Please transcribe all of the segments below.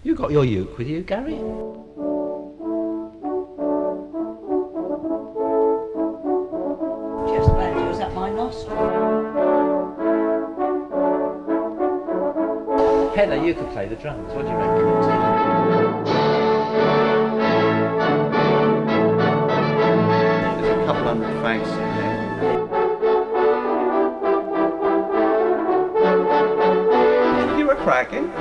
You got your uke with you, Gary? Just about to, is that my nostril? Heather, you could play the drums. What do you reckon? There's a couple hundred francs in there. You were cracking.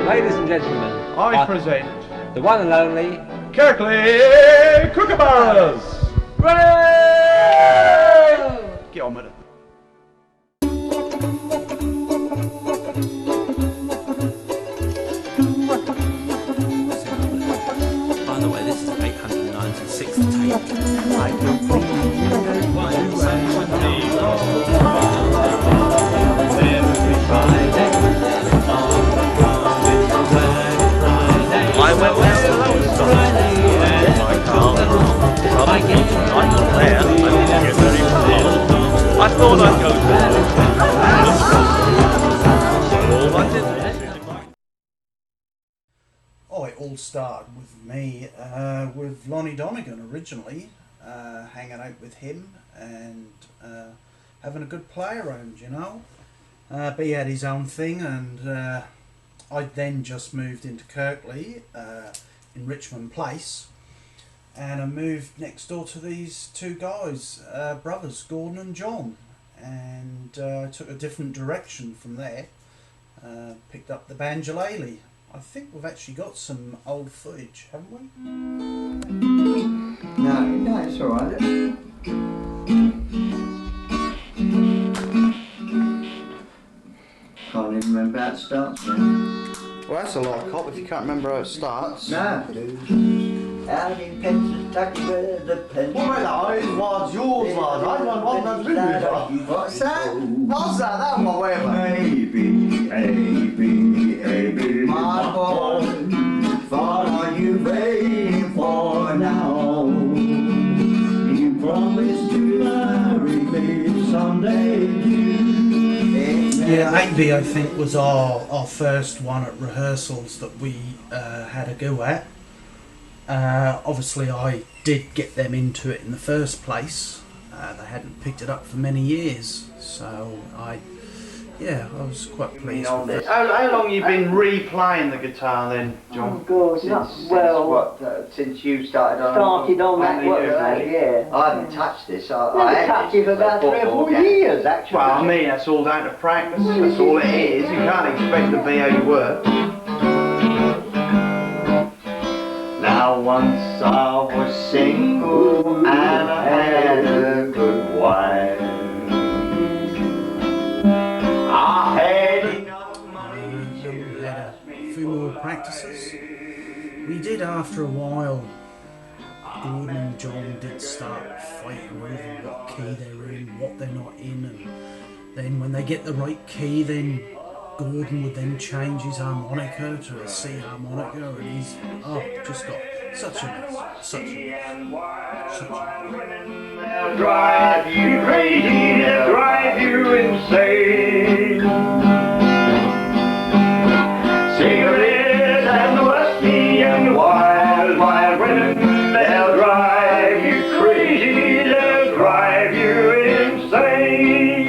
Ladies and gentlemen, I present the one and only Kirkley KOOKABURRAS! Get on with it. By the way, this is 896th take. I went down the lower side. I can't. I got there. I didn't get very far. I thought I'd go there. All I did. Oh, it all started with me, with Lonnie Donegan originally, hanging out with him and having a good play around, you know. But he had his own thing, and I then just moved into Kirkley in Richmond Place, and I moved next door to these two guys, brothers, Gordon and John, and I took a different direction from there. Picked up the banjolele. I think we've actually got some old footage, haven't we? No, it's alright. Can't even remember how it starts now. Well, that's a lot of cop if you can't remember how it starts. No. Out in Kentucky where the pen... Well, it was yours, lad. I don't want that video. What's that? What's that? That one, whatever. A-B, my boy, what are you waiting for now? You promised to marry me someday, Yeah, AB I think was our first one at rehearsals that we had a go at. Obviously I did get them into it in the first place. They hadn't picked it up for many years, so I was quite pleased with it. How long you been replaying the guitar then, John? Oh God, since you started on that, yeah. I haven't touched this. I Never touched it for about 3 or 4 years, actually. Well, I mean, that's all down to practice. That's all it is. You can't expect to be how you were. Now once I was single and I had a good wife. I had enough money to We had a few more practices. We did after a while. Gordon and John did start fighting over what key they're in, what they're not in, and then when they get the right key, then Gordon would then change his harmonica to a C harmonica, and he's just got such a mess, such a mess. they'll drive you crazy, they'll drive you insane. Cigarettes and whiskey and wild, wild women, they'll drive you crazy, they'll drive you insane.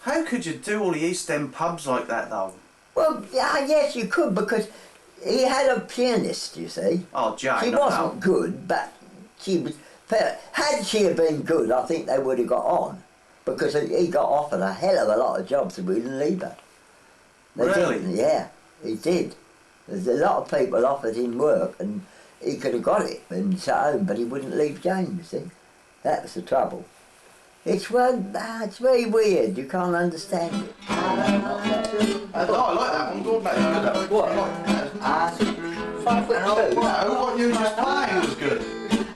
How could you do all the East End pubs like that though? Well, yeah, yes, you could, because he had a pianist, you see. Oh, Jane. She wasn't good, but she was. Had she have been good, I think they would have got on, because he got offered a hell of a lot of jobs and wouldn't leave her. Really? Yeah, he did. There's a lot of people offered him work, and he could have got it and sat home, but he wouldn't leave Jane, you see. That was the trouble. It's very weird, you can't understand it. I like that one. Go back to that. What? 5'2". No, what you just playing was good.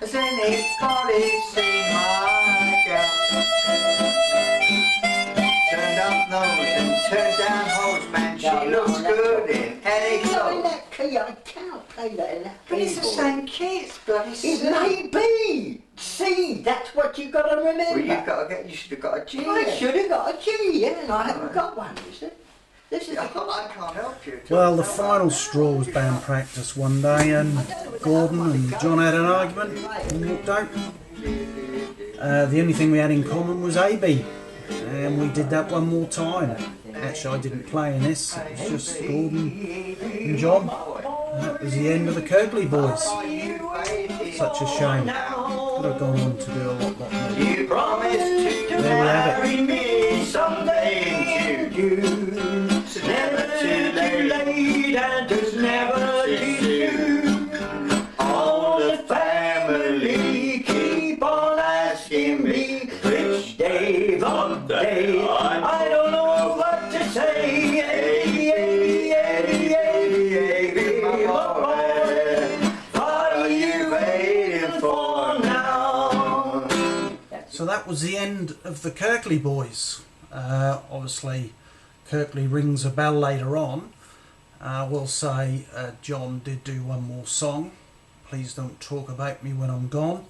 Has anybody seen my girl? Turned up nose and turned down hose, man. She looks good in any clothes. That key, I cannot play play that in that But it's the keyboard. same key, it's bloody It may be. See, that's what you've got to remember. Well, you should have got a G. I should have got a G, yeah, and I haven't got one, you see. This is I can't help you. Well, the final straw was band practice one day, and Gordon and John had an argument and walked out. The only thing we had in common was AB, and we did that one more time. Actually, I didn't play in this, it was just Gordon and John. And that was the end of the Kirkley boys. Such a shame. Could have gone on to do a lot more. You promised to There we have it. marry me someday in June. It's never too late and it's never too soon. All the family keep on asking me which day of the day. I don't know what to say. What are you waiting for now? So that was the end of the Kirkley boys. Obviously, Kirkley rings a bell later on. I will say John did do one more song, Please Don't Talk About Me When I'm Gone.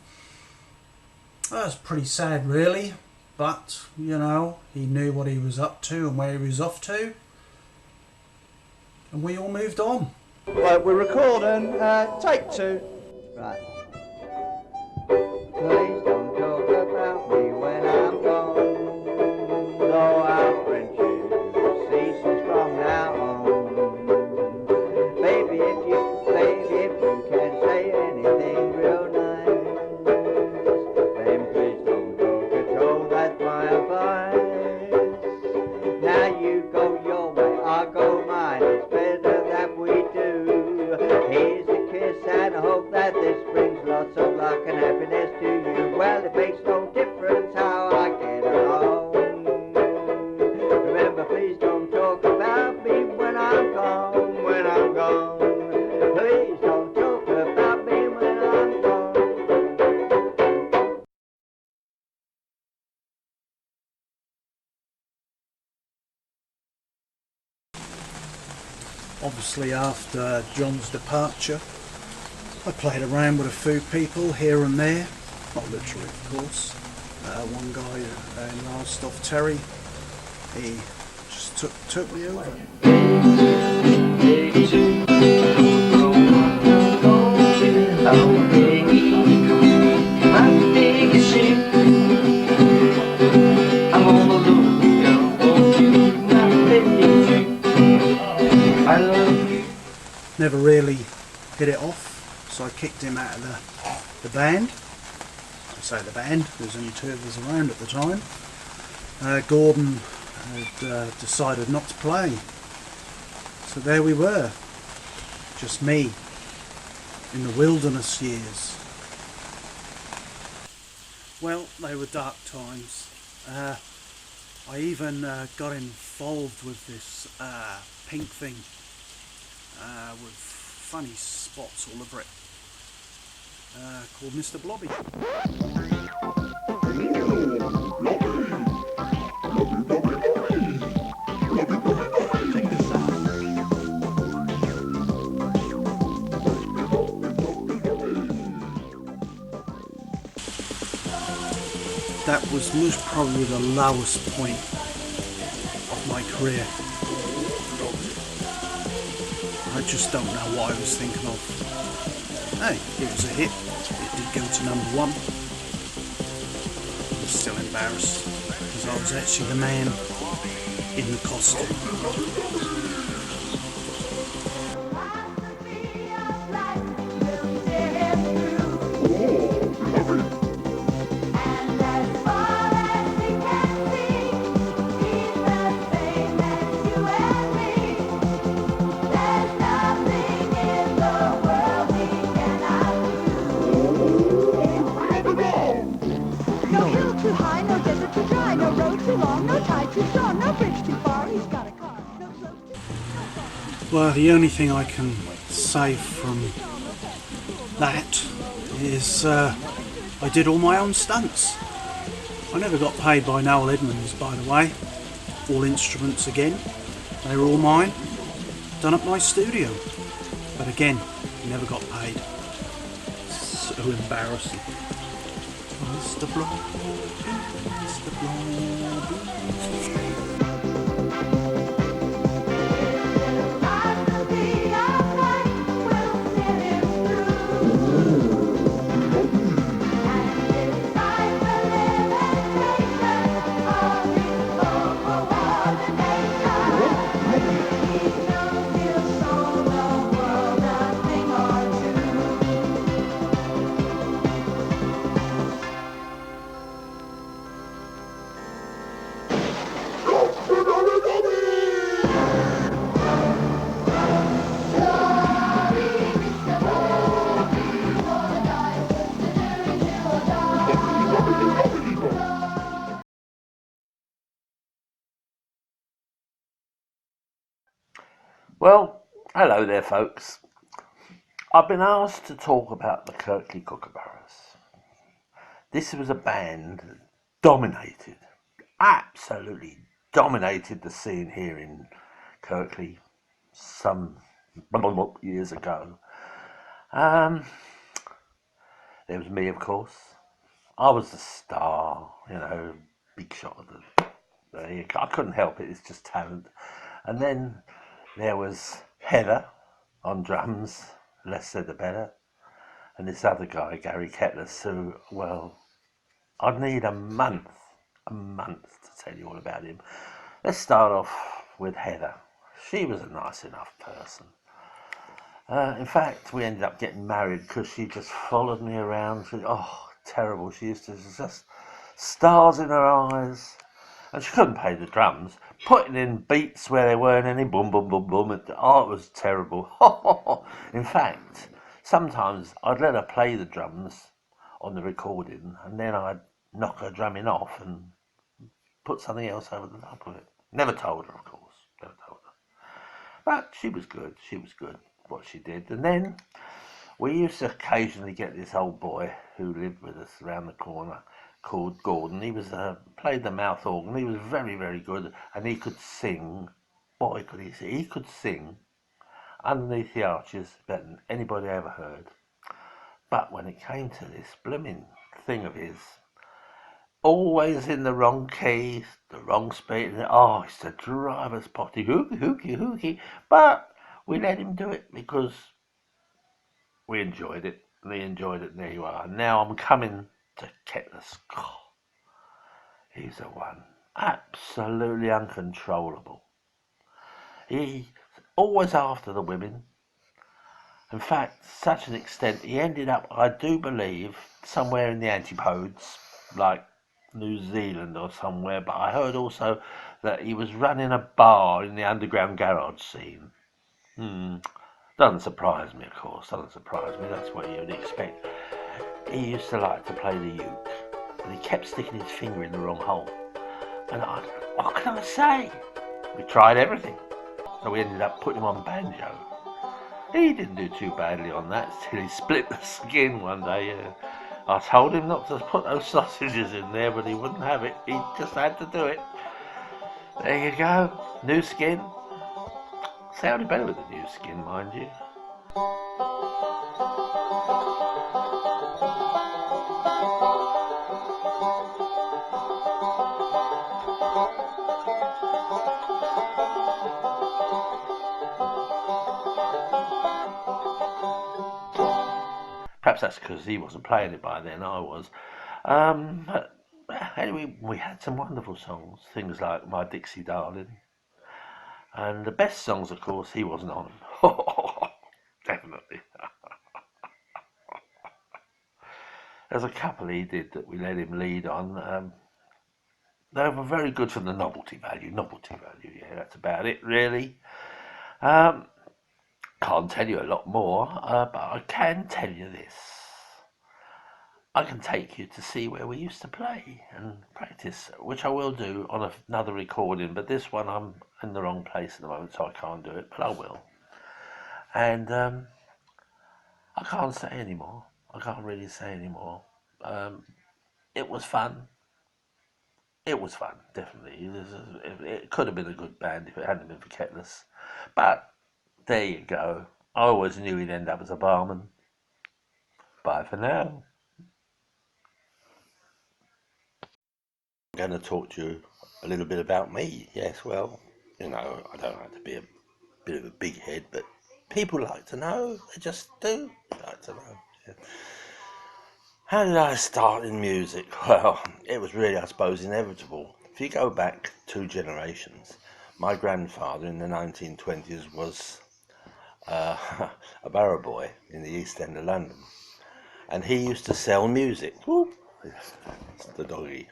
That was pretty sad really, but you know, he knew what he was up to and where he was off to, and we all moved on. Right, we're recording. Take 2. Right. Please don't talk about me when I'm gone. Though our friendship ceases from now on. Baby, if you can say anything real nice, then please don't talk at all. That's my advice. Now you go your way, I'll go mine. It's better that we do. Here's a kiss and I hope that this brings lots of luck and happiness to you. Well, it makes no difference how I get along. Remember, please don't talk about me when I'm gone, when I'm gone. Please don't talk about me when I'm gone. Obviously after John's departure, I played around with a few people here and there, not literally of course. One guy in Lowestoft, Terry, he just took me over. Never really hit it off, so I kicked him out of the band. I say the band, there was only 2 of us around at the time. Gordon had decided not to play, so there we were, just me in the wilderness years. Well, they were dark times. I even got involved with this pink thing with funny spots all over it, called Mr. Blobby. That was most probably the lowest point of my career. I just don't know what I was thinking of. Hey, it was a hit. It did go to #1. I'm still embarrassed because I was actually the man in the costume. Well, the only thing I can say from that is I did all my own stunts. I never got paid by Noel Edmonds, by the way. All instruments again, they were all mine, done at my studio. But again, Never got paid. So embarrassing. Mr. Blobby, Mr. Blobby. Well, hello there, folks. I've been asked to talk about the Kirkley KOOKABURRAS. This was a band that dominated, absolutely dominated the scene here in Kirkley some years ago. There was me, of course. I was the star, big shot of the. I couldn't help it. It's just talent. And then there was Heather on drums, less said the better, and this other guy, Gary Kettless, who, well, I'd need a month to tell you all about him. Let's start off with Heather. She was a nice enough person. In fact, we ended up getting married because she just followed me around. Terrible. She used to just stars in her eyes. And she couldn't play the drums, putting in beats where there weren't any, boom, boom, boom, boom. It was terrible. In fact, sometimes I'd let her play the drums on the recording, and then I'd knock her drumming off and put something else over the top of it. Never told her, of course. Never told her. But she was good. She was good what she did. And then we used to occasionally get this old boy who lived with us around the corner called Gordon. He was played the mouth organ. He was very, very good, and he could sing. Boy, could he sing! He could sing underneath the arches better than anybody ever heard. But when it came to this blooming thing of his, always in the wrong key, the wrong speed. It's to drive us potty, hooky. But we let him do it because we enjoyed it. And he enjoyed it, and there you are. Now I'm coming to Kettless. He's the one. Absolutely uncontrollable. He's always after the women. In fact, such an extent, he ended up, I do believe, somewhere in the antipodes, like New Zealand or somewhere. But I heard also that he was running a bar in the underground garage scene. Doesn't surprise me, of course. Doesn't surprise me. That's what you'd expect. He used to like to play the uke, and he kept sticking his finger in the wrong hole. And what can I say? We tried everything. So we ended up putting him on banjo. He didn't do too badly on that till he split the skin one day. I told him not to put those sausages in there, but he wouldn't have it. He just had to do it. There you go. New skin. Sounded better with the new skin, mind you. Perhaps that's because he wasn't playing it by then, I was. But anyway, we had some wonderful songs, things like My Dixie Darling. And the best songs, of course, he wasn't on them. Definitely. There's a couple he did that we let him lead on. They were very good for the novelty value. Yeah, that's about it, really. Can't tell you a lot more, but I can tell you this. I can take you to see where we used to play and practice, which I will do on another recording, but this one I'm in the wrong place at the moment, so I can't do it, but I will. And I can't say anymore. I can't really say anymore. It was fun. It was fun, definitely. It could have been a good band if it hadn't been for Kettless. But there you go. I always knew he'd end up as a barman. Bye for now. I'm going to talk to you a little bit about me. Yes, well, I don't like to be a bit of a big head, but people like to know. They just do like to know. Yeah. How did I start in music? Well, it was really, I suppose, inevitable. If you go back 2 generations, my grandfather in the 1920s was a barrow boy in the East End of London, and he used to sell music. Whoop. It's the doggy.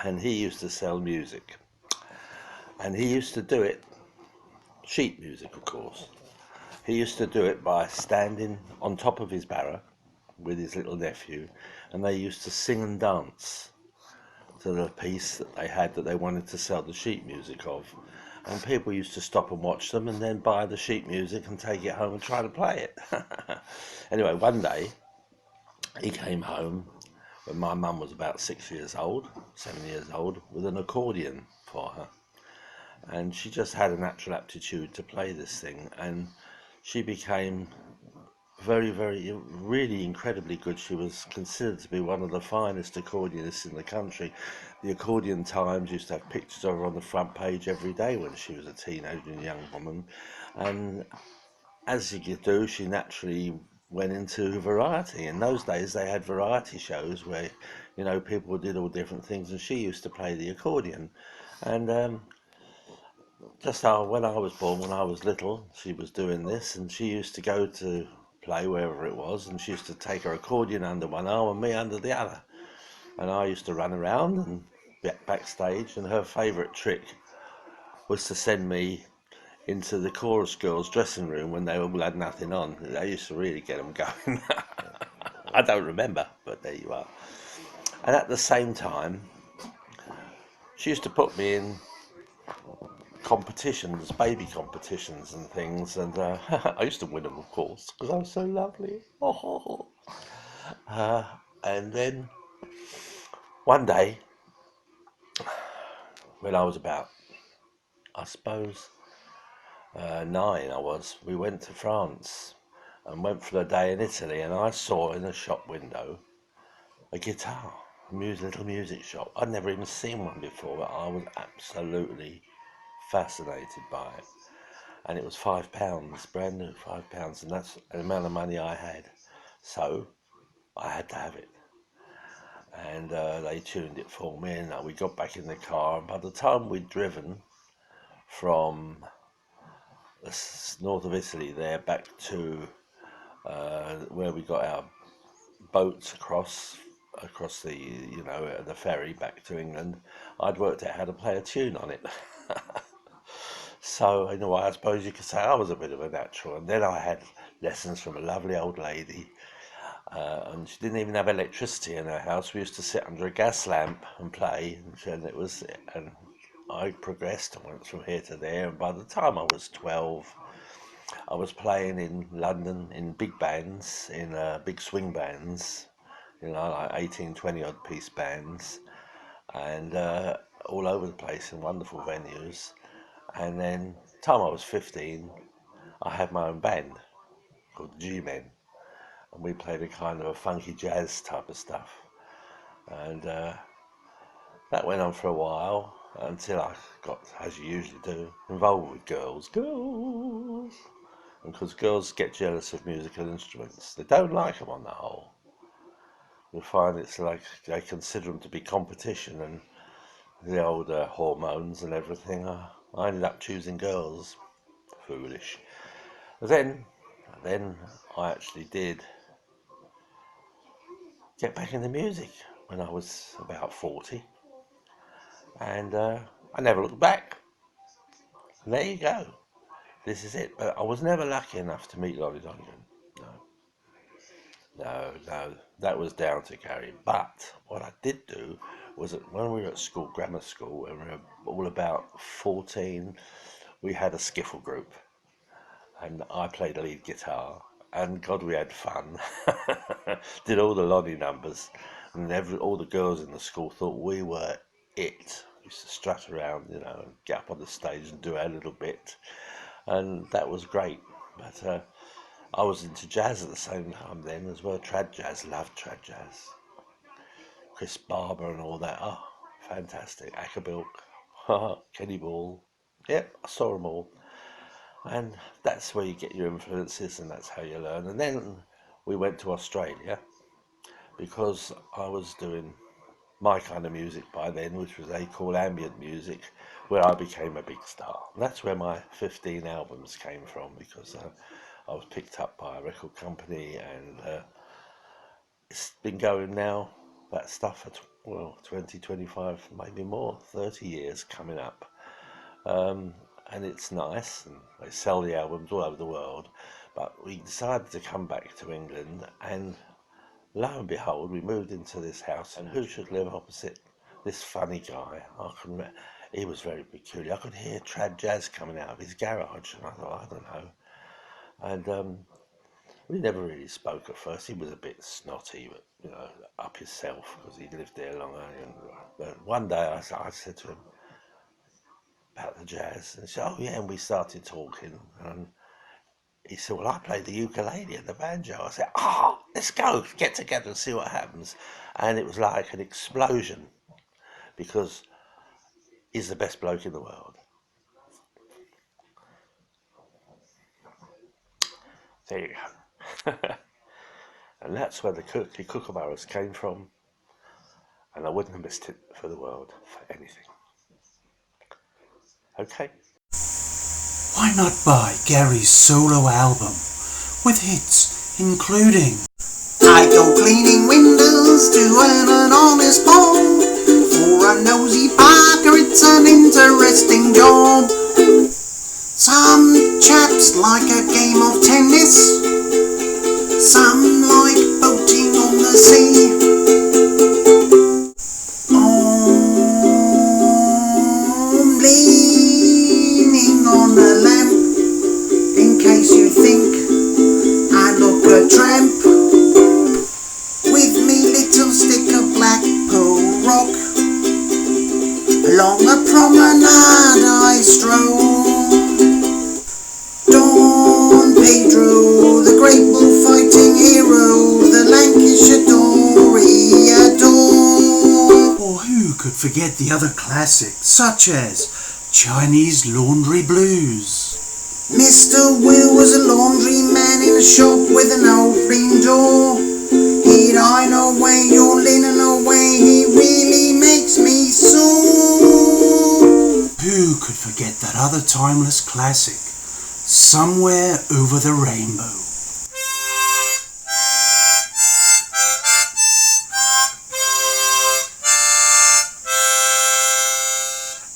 And he used to sell music, and he used to do it, sheet music of course. He used to do it by standing on top of his barrow with his little nephew, and they used to sing and dance to the piece that they had that they wanted to sell the sheet music of. And people used to stop and watch them and then buy the sheet music and take it home and try to play it. Anyway, one day he came home when my mum was about 6 years old, 7 years old, with an accordion for her. And she just had a natural aptitude to play this thing, and she became very, very, really incredibly good. She was considered to be one of the finest accordionists in the country. The Accordion Times used to have pictures of her on the front page every day when she was a teenager and young woman. And as you do, she naturally went into variety. In those days, they had variety shows where, people did all different things, and she used to play the accordion. And just when I was born, when I was little, she was doing this, and she used to go to play wherever it was, and she used to take her accordion under one arm and me under the other. And I used to run around and get backstage, and her favourite trick was to send me into the chorus girls' dressing room when they all had nothing on. They used to really get them going. I don't remember, but there you are. And at the same time, she used to put me in competitions, baby competitions and things, and I used to win them, of course, because I was so lovely. And then one day, when I was about, I suppose, 9, we went to France and went for a day in Italy, and I saw in a shop window a guitar, a little music shop. I'd never even seen one before, but I was absolutely fascinated by it. And it was £5, brand new £5, and that's the amount of money I had. So I had to have it. And they tuned it for me, and we got back in the car. And by the time we'd driven from the north of Italy there back to where we got our boats across the ferry back to England, I'd worked out how to play a tune on it. So in a way, I suppose you could say I was a bit of a natural. And then I had lessons from a lovely old lady, and she didn't even have electricity in her house. We used to sit under a gas lamp and play, and I progressed and went from here to there. And by the time I was 12, I was playing in London in big bands, in big swing bands, like 18, 20 odd piece bands, and all over the place in wonderful venues. And then, time I was 15, I had my own band called the G-Men, and we played a kind of a funky jazz type of stuff. And that went on for a while until I got, as you usually do, involved with girls. And because girls get jealous of musical instruments, they don't like them on the whole. You find it's like they consider them to be competition, and the old hormones and everything. I ended up choosing girls. Foolish. Then I actually did get back into music when I was about 40, and I never looked back. And there you go. This is it. But I was never lucky enough to meet Lonnie Donegan. No, that was down to Gary. But what I did do was that when we were at school, grammar school, when we were all about 14, we had a skiffle group, and I played lead guitar, and God, we had fun. Did all the Lonnie numbers, and all the girls in the school thought we were it. We used to strut around, and get up on the stage and do our little bit, and that was great. But I was into jazz at the same time then as well. Trad jazz, loved trad jazz. Chris Barber and all that. Oh, fantastic. Ackerbilk, Kenny Ball. Yep, I saw them all. And that's where you get your influences and that's how you learn. And then we went to Australia because I was doing my kind of music by then, which was they call ambient music, where I became a big star. And that's where my 15 albums came from, because I was picked up by a record company, and it's been going now, that stuff for 20, 25, maybe more, 30 years coming up. And it's nice, and they sell the albums all over the world. But we decided to come back to England, and lo and behold, we moved into this house, and who should live opposite this funny guy? He was very peculiar. I could hear trad jazz coming out of his garage, and I thought, I don't know. And we never really spoke at first. He was a bit snotty, but up himself because he lived there longer. But one day I said to him about the jazz, and he said, "Oh yeah," and we started talking, and he said, "Well, I play the ukulele and the banjo." I said, let's go, get together and see what happens. And it was like an explosion, because he's the best bloke in the world. There you go. And that's where the Kirkley KOOKABURRAS came from, and I wouldn't have missed it for the world, for anything. Okay. Why not buy Gary's solo album with hits including I go cleaning windows to earn an honest bone. For a nosy Parker it's an interesting job. Some chaps like a game of tennis, some like boating on the sea. I'm leaning on a lamp in case you think I look a tramp. With me little stick of black pearl rock, along a promenade I stroll. Don Pedro, the great bullfighting hero, the Lancashire Toreador. Or who could forget the other classics, such as Chinese Laundry Blues. Mr. Will was a laundry man in a shop with an open door. He'd iron away your linen away, he really makes me sore. Who could forget that other timeless classic, Somewhere Over the Rainbow?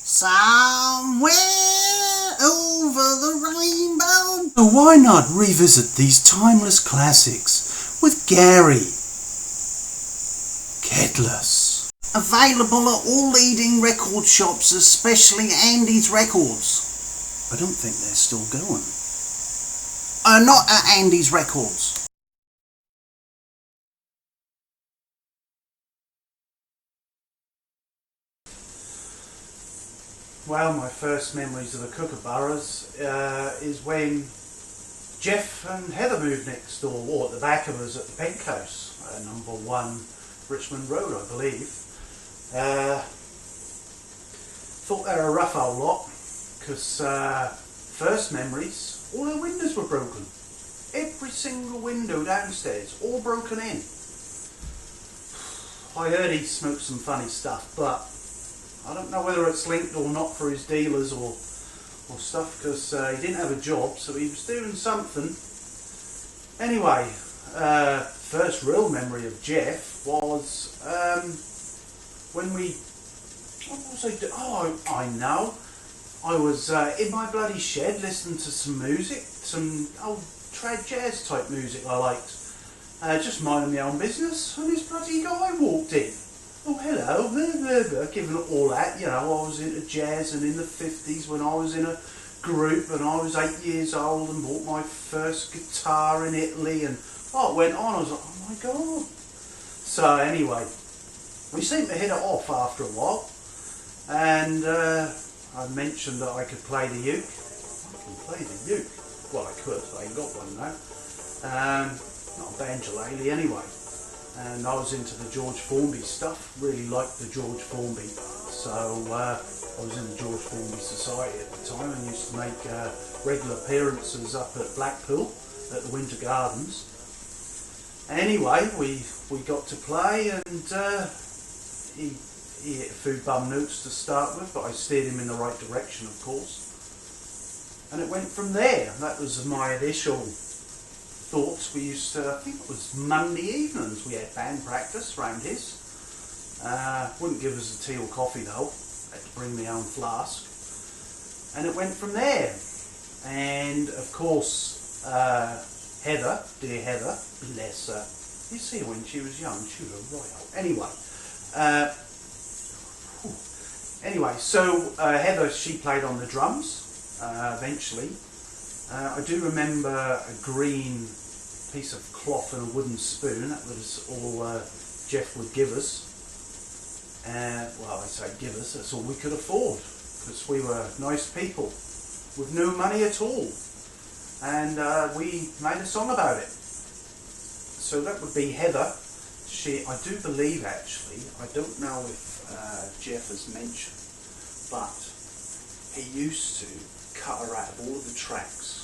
Somewhere over the rainbow. So why not revisit these timeless classics with Gary? Kettless. Available at all leading record shops, especially Andy's Records. I don't think they're still going. Not at Andy's Records. Well, my first memories of the Kookaburras is when Jeff and Heather moved next door, or at the back of us at the Penthouse, number 1 Richmond Road, I believe. Thought they were a rough old lot, because first memories, all the windows were broken. Every single window downstairs, all broken in. I heard he smoked some funny stuff, but I don't know whether it's linked or not for his dealers or stuff, because he didn't have a job, so he was doing something. Anyway, first real memory of Jeff was when we... What was I doing? Oh, I know. I was in my bloody shed listening to some music, some old trad jazz type music I liked. Just minding my own business, and this bloody guy walked in. Oh, hello, giving it all that, I was into jazz and in the 50s when I was in a group and I was 8 years old and bought my first guitar in Italy, and it went on. I was like, oh my god. So anyway, we seemed to hit it off after a while, and I mentioned that I could play the uke. I can play the uke. Well, I could, I ain't got one now. Not a banjolele anyway. And I was into the George Formby stuff, really liked the George Formby. So I was in the George Formby Society at the time and used to make regular appearances up at Blackpool at the Winter Gardens. Anyway, we got to play, and he hit a few bum notes to start with, but I steered him in the right direction, of course. And it went from there. That was my initial thoughts. We used to, I think it was Monday evenings, we had band practice round his. Wouldn't give us a tea or coffee though, had to bring my own flask. And it went from there. And of course, Heather, dear Heather, bless her. You see her when she was young, she was a royal. Anyway, so Heather, she played on the drums eventually. I do remember a green piece of cloth and a wooden spoon. That was all Jeff would give us. Well, I say give us, that's all we could afford, because we were nice people with no money at all. And we made a song about it. So that would be Heather. I do believe actually, I don't know if Jeff has mentioned, but he used to cut her out of all of the tracks.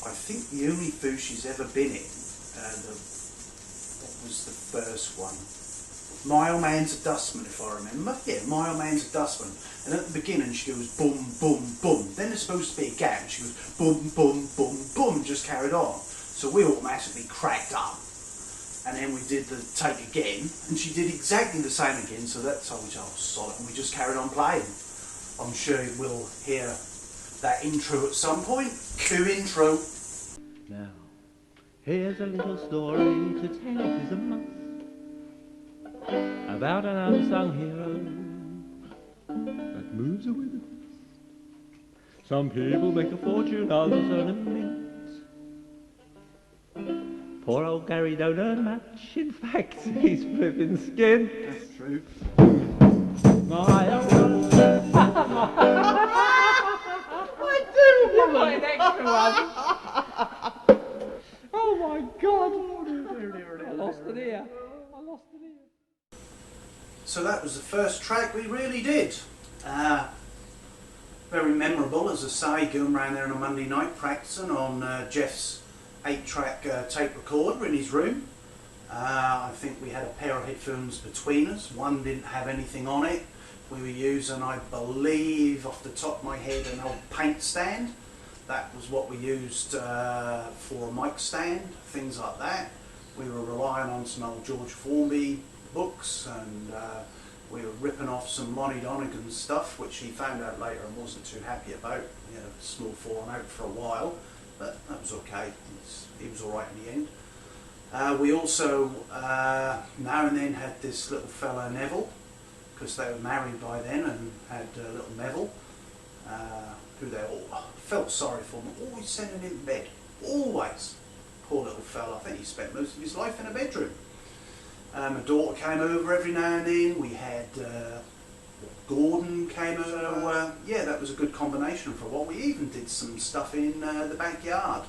I think the only foo she's ever been in, what was the first one? My Old Man's a Dustman, if I remember. Yeah, My Old Man's a Dustman. And at the beginning she goes boom, boom, boom. Then there's supposed to be a gap and she goes boom, boom, boom, boom, and just carried on. So we automatically cracked up. And then we did the take again, and she did exactly the same again, so that's how we solid, and we just carried on playing. I'm sure we'll hear that intro at some point. Cue intro. Now, here's a little story to tell is a must about an unsung hero that moves away the dust. Some people make a fortune, others earn a mint. Poor old Gary don't earn much, in fact, he's flipping skint. That's true. My old... I do have an extra one. Oh my God. I lost it here. So that was the first track we really did. Very memorable, as I say, going around there on a Monday night practicing on Jeff's 8-track tape recorder in his room. I think we had a pair of headphones between us. One didn't have anything on it. We were using, I believe, off the top of my head, an old paint stand. That was what we used for a mic stand, things like that. We were relying on some old George Formby books, and we were ripping off some Lonnie Donegan stuff, which he found out later and wasn't too happy about. We had a small falling out for a while, but that was okay. He was alright in the end. We also now and then had this little fella Neville, because they were married by then, and had little Neville, who they all felt sorry for him, always sending him to bed, always. Poor little fella, I think he spent most of his life in a bedroom. My daughter came over every now and then. We had Gordon came over. Yeah, that was a good combination for a while. We even did some stuff in the backyard,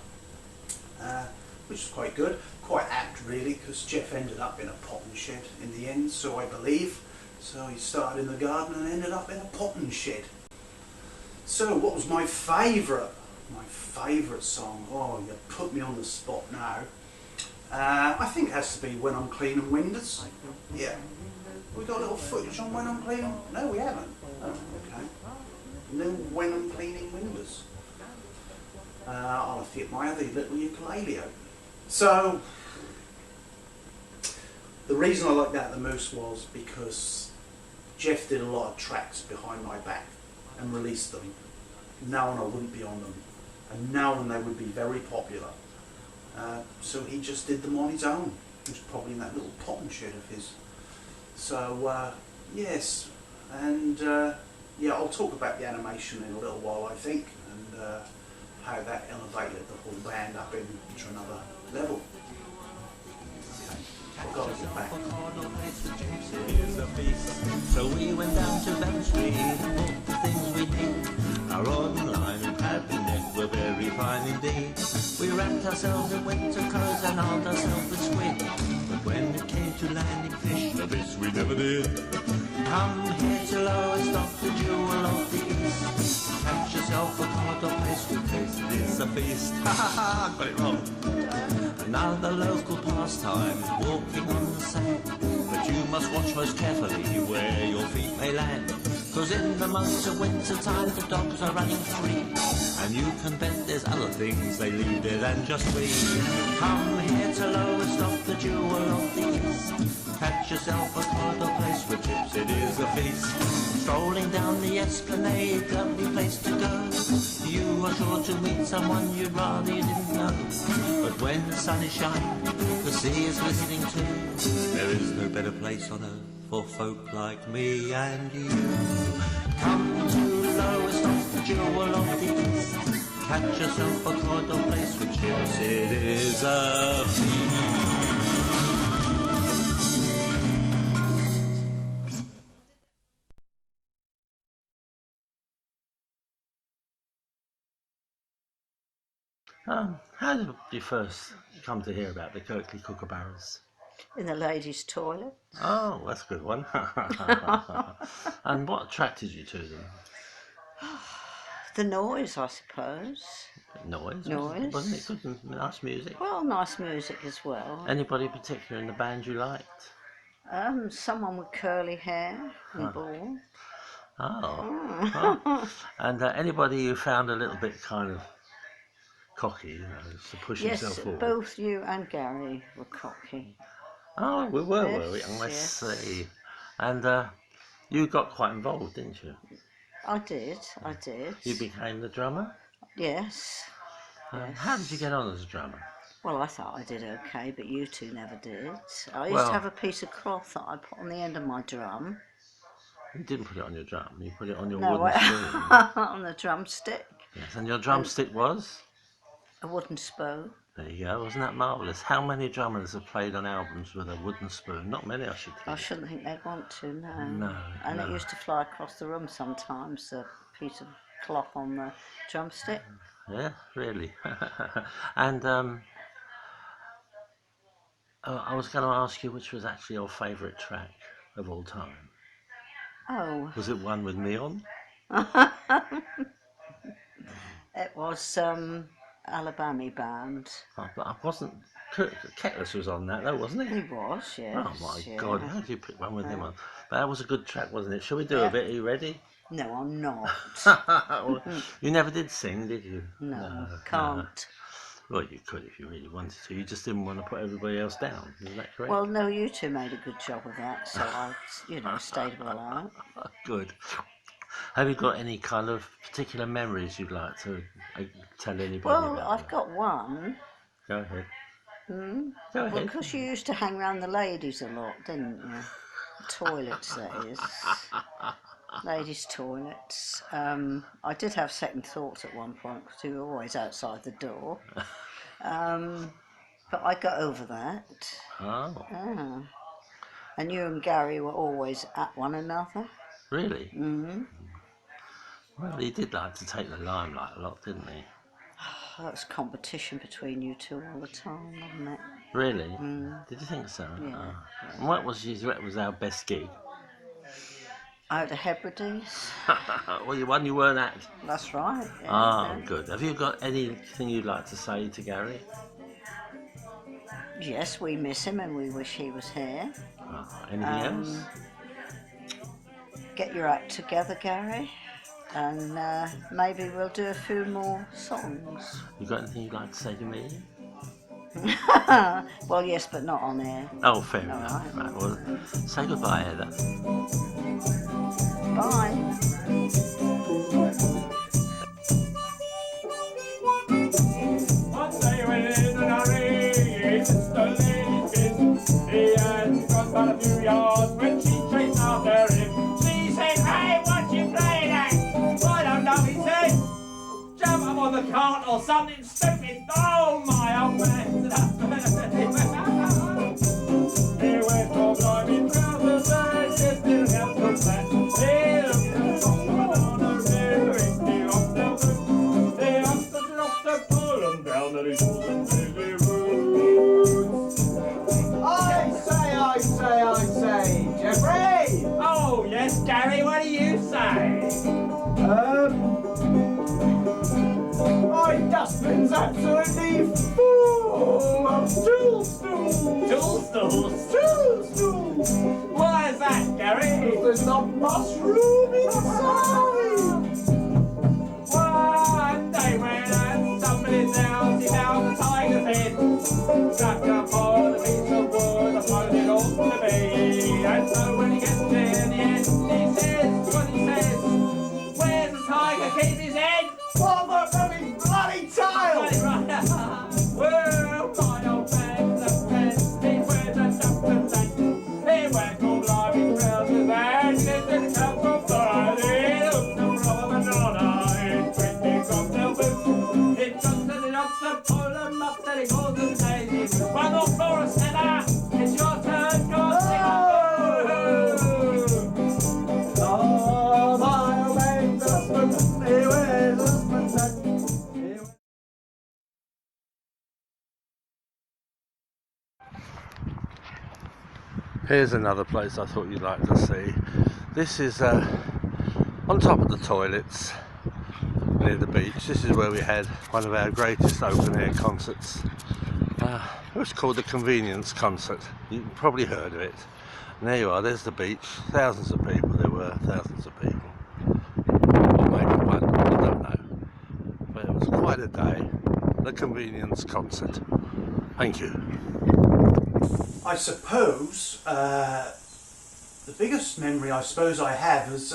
which was quite good. Quite apt really, because Jeff ended up in a potting shed in the end, so I believe. So he started in the garden and ended up in a potting shed. So what was my favourite? My favourite song? Oh, you put me on the spot now. I think it has to be When I'm Cleaning Windows. Yeah. We got a little footage on When I'm Cleaning? No, we haven't. Oh, okay. No When I'm Cleaning Windows. I'll have to get my other little ukulele out. So, the reason I liked that the most was because Jeff did a lot of tracks behind my back and released them, knowing I wouldn't be on them, and knowing they would be very popular. So he just did them on his own. He was probably in that little potting shed of his. So yes, and yeah, I'll talk about the animation in a little while, I think, and how that elevated the whole band up into another level. Okay, I've got to get back. So we went down to Bank Street and bought the things we need. Our rod and line and paddling net were very fine indeed. ourselves in winter clothes and armed ourselves with squid. But when it came to landing fish, this we never did. Come here to Lowestoft, the jewel of the East. Catch yourself a cod or fish, because it is a feast. Ha ha ha, got it wrong. Another local pastime, walking on the sand. But you must watch most carefully where your feet may land. Cause in the months of winter time the dogs are running free. And you can bet there's other things they leave there than just we. Come here to Lowestoft, the jewel of the East. Catch yourself a cod or place for chips, it is a feast. Strolling down the esplanade, lovely place to go. You are sure to meet someone you'd rather you didn't know. But when the sun is shining, the sea is glistening too. There is no better place on earth for folk like me and you. Come to Lowestoft, the jewel of the East. Catch yourself a cod or place for chips, it is a feast. How did you first come to hear about the Kirkley KOOKABURRAS? In the ladies' toilet. Oh, that's a good one. And what attracted you to them? The noise, I suppose. Noise? Noise. Wasn't it good and nice music? Well, nice music as well. Anybody particular in the band you liked? Someone with curly hair and bald. Oh. And anybody you found a little bit kind of cocky, you know, to push himself Yes, forward? both you and Gary were cocky. Oh, we were we? Yes, I yes. see. And you got quite involved, didn't you? I did. You became the drummer? Yes. Yes. How did you get on as a drummer? Well, I thought I did okay, but you two never did. I used Well- to have a piece of cloth that I put on the end of my drum. You didn't put it on your drum, you put it on your No, wooden spoon. on the drumstick. Yes, and your drumstick was? A wooden spoon. There you go, wasn't that marvellous? How many drummers have played on albums with a wooden spoon? Not many, I should think. I shouldn't think they'd want to, no. No, And no. it used to fly across the room sometimes, a piece of cloth on the drumstick. Yeah, really. And I was going to ask you which was actually your favourite track of all time. Oh, Was it one with me on? it was Alabama Band. Oh, but I wasn't. Kettless was on that though, wasn't he? He was, yes. Oh my yeah. God! How did you pick one with him on? But that was a good track, wasn't it? Shall we do a bit? Are you ready? No, I'm not. Well, you never did sing, did you? No, can't. No. Well, you could if you really wanted to. You just didn't want to put everybody else down. Is that correct? Well, no, you two made a good job of that, so I, stayed well out. Good. Have you got any kind of particular memories you'd like to tell anybody Well, about? I've got one. Go ahead. Hmm? Go Well, ahead. because you used to hang around the ladies a lot, didn't you? Toilets, that is. Ladies' toilets. I did have second thoughts at one point because you were always outside the door. But I got over that. Oh, Ah. And you and Gary were always at one another. really? Mm-hmm. Well, he did like to take the limelight a lot, didn't he? That was competition between you two all the time, wasn't it? Really? Mm. Did you think so? Yeah. Oh. And what was our best gig? Out of Hebrides. Well, the one you weren't at. That's right. Yeah, Oh, yeah. good. Have you got anything you'd like to say to Gary? Yes, we miss him and we wish he was here. Oh, anything else? Get your act together, Gary, and maybe we'll do a few more songs. You got anything you'd like to say to me? Well, yes, but not on air. Oh, fair All enough. right. Right, well, say goodbye, Heather. Bye. One day when in an hurry, it's the lady's bin. He had gone about a few yards when she chased after him. She said, "Hey, what you playing at?" "I don't know," he said. "Jump up on the cart or something stupid." "Oh, my old man." He went for blimey trousers and just didn't have to flat. He looked at the box on a rear, he off down the pull him down and he pulled him down. Gary, what do you say? My dustbin's absolutely full of stool stools. Stool stools? Stool stools. Why is that, Gary? There's not much room inside. One day when somebody's down, he found the tiger's head. Stuck up on a piece of wood, I found it ought to be. And so when he gets there in the end, he says what he says. Where's the tiger keep his head? Oh, look at me bloody tail! Well, my old man's a friend, he wears a doctor's hat. He wears all lively trousers and he lives in a couple of blood. He looks the rubber banana, he's pretty cocktail boots. He jumps and he knocks the pull them up till he calls them daisies. One more chorus, tenor, it's your turn, go sing. Oh, my old man's a husband, he wears a husband's hat. Here's another place I thought you'd like to see. This is on top of the toilets near the beach. This is where we had one of our greatest open air concerts. It was called the Convenience Concert. You've probably heard of it. And there you are, there's the beach. Thousands of people, there were thousands of people. Or maybe one, I don't know. But it was quite a day. The Convenience Concert. Thank you. I suppose the biggest memory I suppose I have is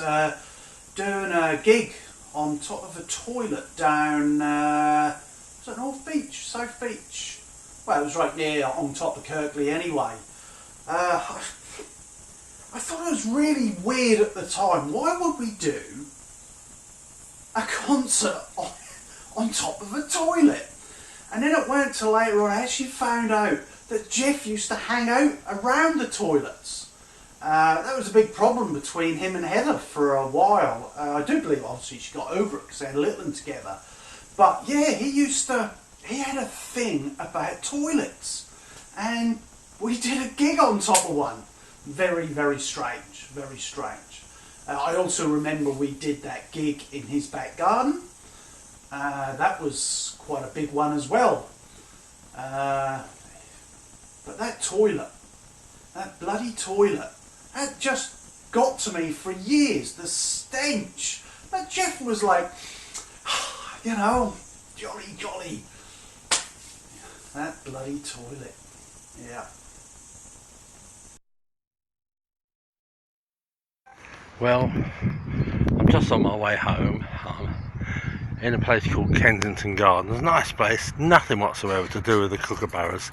doing a gig on top of a toilet down was it North Beach, South Beach? Well, it was right near on top of Kirkley anyway. I thought it was really weird at the time. Why would we do a concert on top of a toilet? And then it weren't till later on I actually found out that Jeff used to hang out around the toilets. That was a big problem between him and Heather for a while. I do believe obviously she got over it because they had a little one together. But yeah, he had a thing about toilets. And we did a gig on top of one. Very, very strange, very strange. I also remember we did that gig in his back garden. That was quite a big one as well. But that toilet, that bloody toilet, that just got to me for years, the stench. But Jeff was like, you know, jolly, jolly. That bloody toilet, yeah. Well, I'm just on my way home. In a place called Kensington Gardens. Nice place, nothing whatsoever to do with the Kookaburras,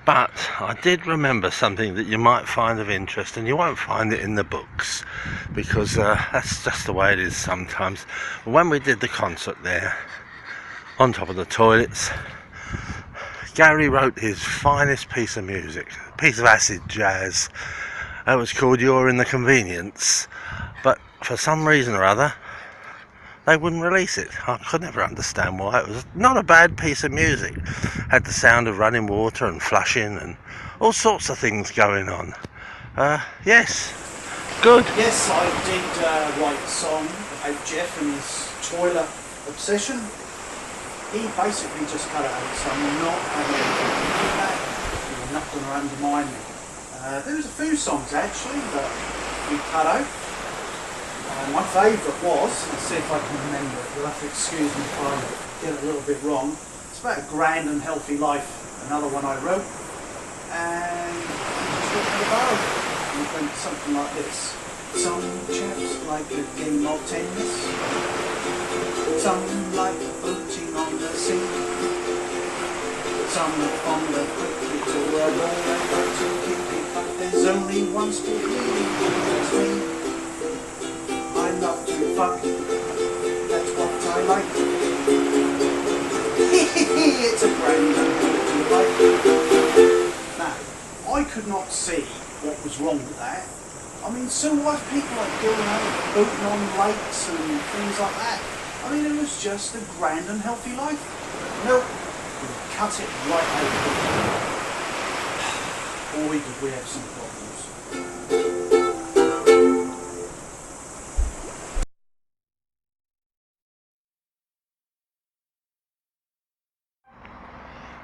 but I did remember something that you might find of interest, and you won't find it in the books because that's just the way it is sometimes. When we did the concert there on top of the toilets, Gary wrote his finest piece of music, a piece of acid jazz. It was called You're in the Convenience, but for some reason or other they wouldn't release it. I could never understand why. It was not a bad piece of music. Had the sound of running water and flushing and all sorts of things going on. Yes, good. Yes, I did write a song about Jeff and his toilet obsession. He basically just cut it out, so I'm not having anything to do with that. You're not going to undermine me. There was a few songs actually that we cut out. My favourite was, let's see if I can remember it, you'll have to excuse me if I get it a little bit wrong. It's about a grand and healthy life, another one I wrote. And talking about it, and it went something like this. Some chaps like the game of tennis, some like boating on the sea, some on the quick little roll and go to keep it, but there's only one sport really that's me. I love to fuck, that's what I like. It's a brand and healthy life. Now, I could not see what was wrong with that. I mean, so what people like going out boating on lakes and things like that? I mean, it was just a grand and healthy life. Nope, we cut it right out. Boy, did we have some problems.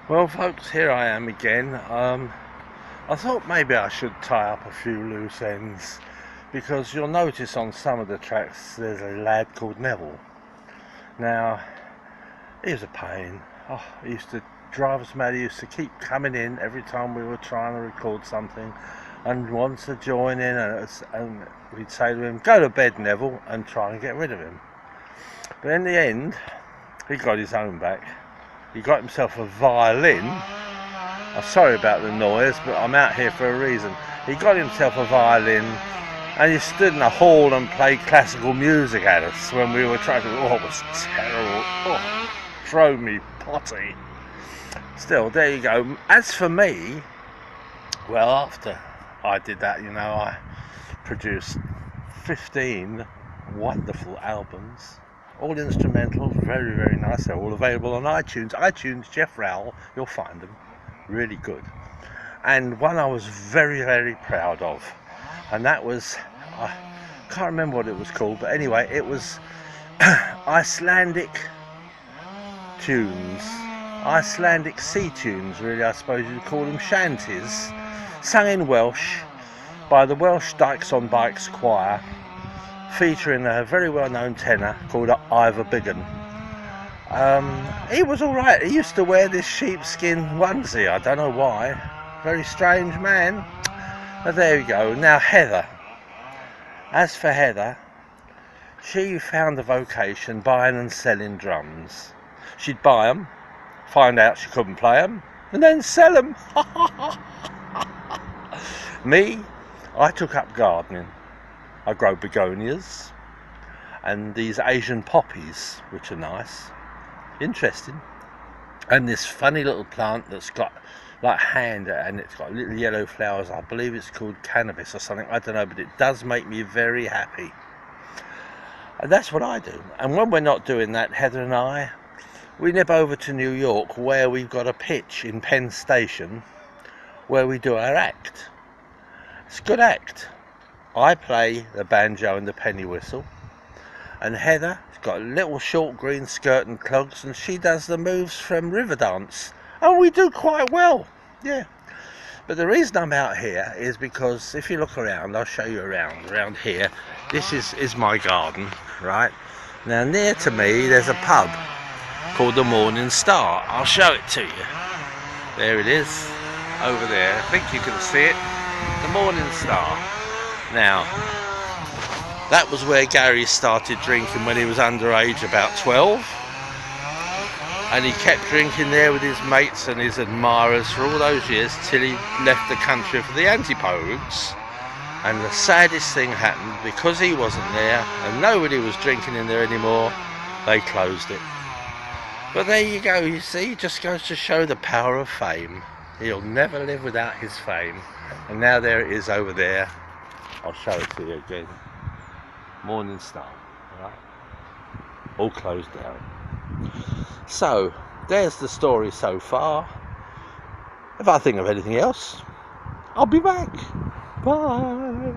Well, folks, here I am again. I thought maybe I should tie up a few loose ends, because you'll notice on some of the tracks there's a lad called Neville. Now, he was a pain. Oh, he used to drive us mad. He used to keep coming in every time we were trying to record something and wants to join in, and we'd say to him, "Go to bed, Neville," and try and get rid of him. But in the end, he got his own back. He got himself a violin. I'm sorry about the noise, but I'm out here for a reason. He got himself a violin, and he stood in a hall and played classical music at us when we were trying to. Oh, it was terrible. Oh, drove me potty. Still, there you go. As for me, well, after I did that, I produced 15 wonderful albums. All instrumental, very, very nice. They're all available on iTunes. iTunes, Jeff Rowell, you'll find them. Really good. And one I was very, very proud of. And that was, I can't remember what it was called, but anyway, it was Icelandic tunes. Icelandic sea tunes, really, I suppose you'd call them, shanties, sung in Welsh by the Welsh Dykes on Bikes Choir, featuring a very well-known tenor called Ivor Biggin. He was alright. He used to wear this sheepskin onesie. I don't know why. Very strange man. But there we go. Now Heather. As for Heather, she found a vocation buying and selling drums. She'd buy them, find out she couldn't play them, and then sell them. Me, I took up gardening. I grow begonias and these Asian poppies, which are nice, interesting, and this funny little plant that's got like hand and it's got little yellow flowers. I believe it's called cannabis or something, I don't know, but it does make me very happy. And that's what I do. And when we're not doing that, Heather and I, we nip over to New York, where we've got a pitch in Penn Station where we do our act. It's a good act. I play the banjo and the penny whistle, and Heather's got a little short green skirt and clogs, and she does the moves from Riverdance, and we do quite well, yeah. But the reason I'm out here is because if you look around, I'll show you around here. This is my garden, right? Now near to me there's a pub called the Morning Star. I'll show it to you. There it is, over there. I think you can see it. The Morning Star. Now, that was where Gary started drinking when he was underage, about 12. And he kept drinking there with his mates and his admirers for all those years till he left the country for the antipodes. And the saddest thing happened, because he wasn't there and nobody was drinking in there anymore, they closed it. But there you go, you see, it just goes to show the power of fame. He'll never live without his fame. And now there it is over there. I'll show it to you again. Morning Star, right? All closed down. So, there's the story so far. If I think of anything else, I'll be back. Bye.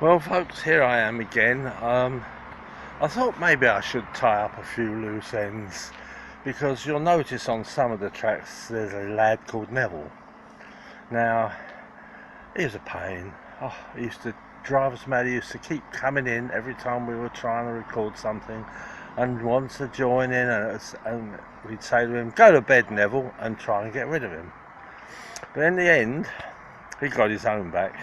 Well, folks, here I am again. I thought maybe I should tie up a few loose ends, because you'll notice on some of the tracks there's a lad called Neville. Now, he was a pain. Oh, he used to drive us mad. He used to keep coming in every time we were trying to record something and wants to join in, and we'd say to him, "Go to bed, Neville," and try and get rid of him. But in the end, he got his own back.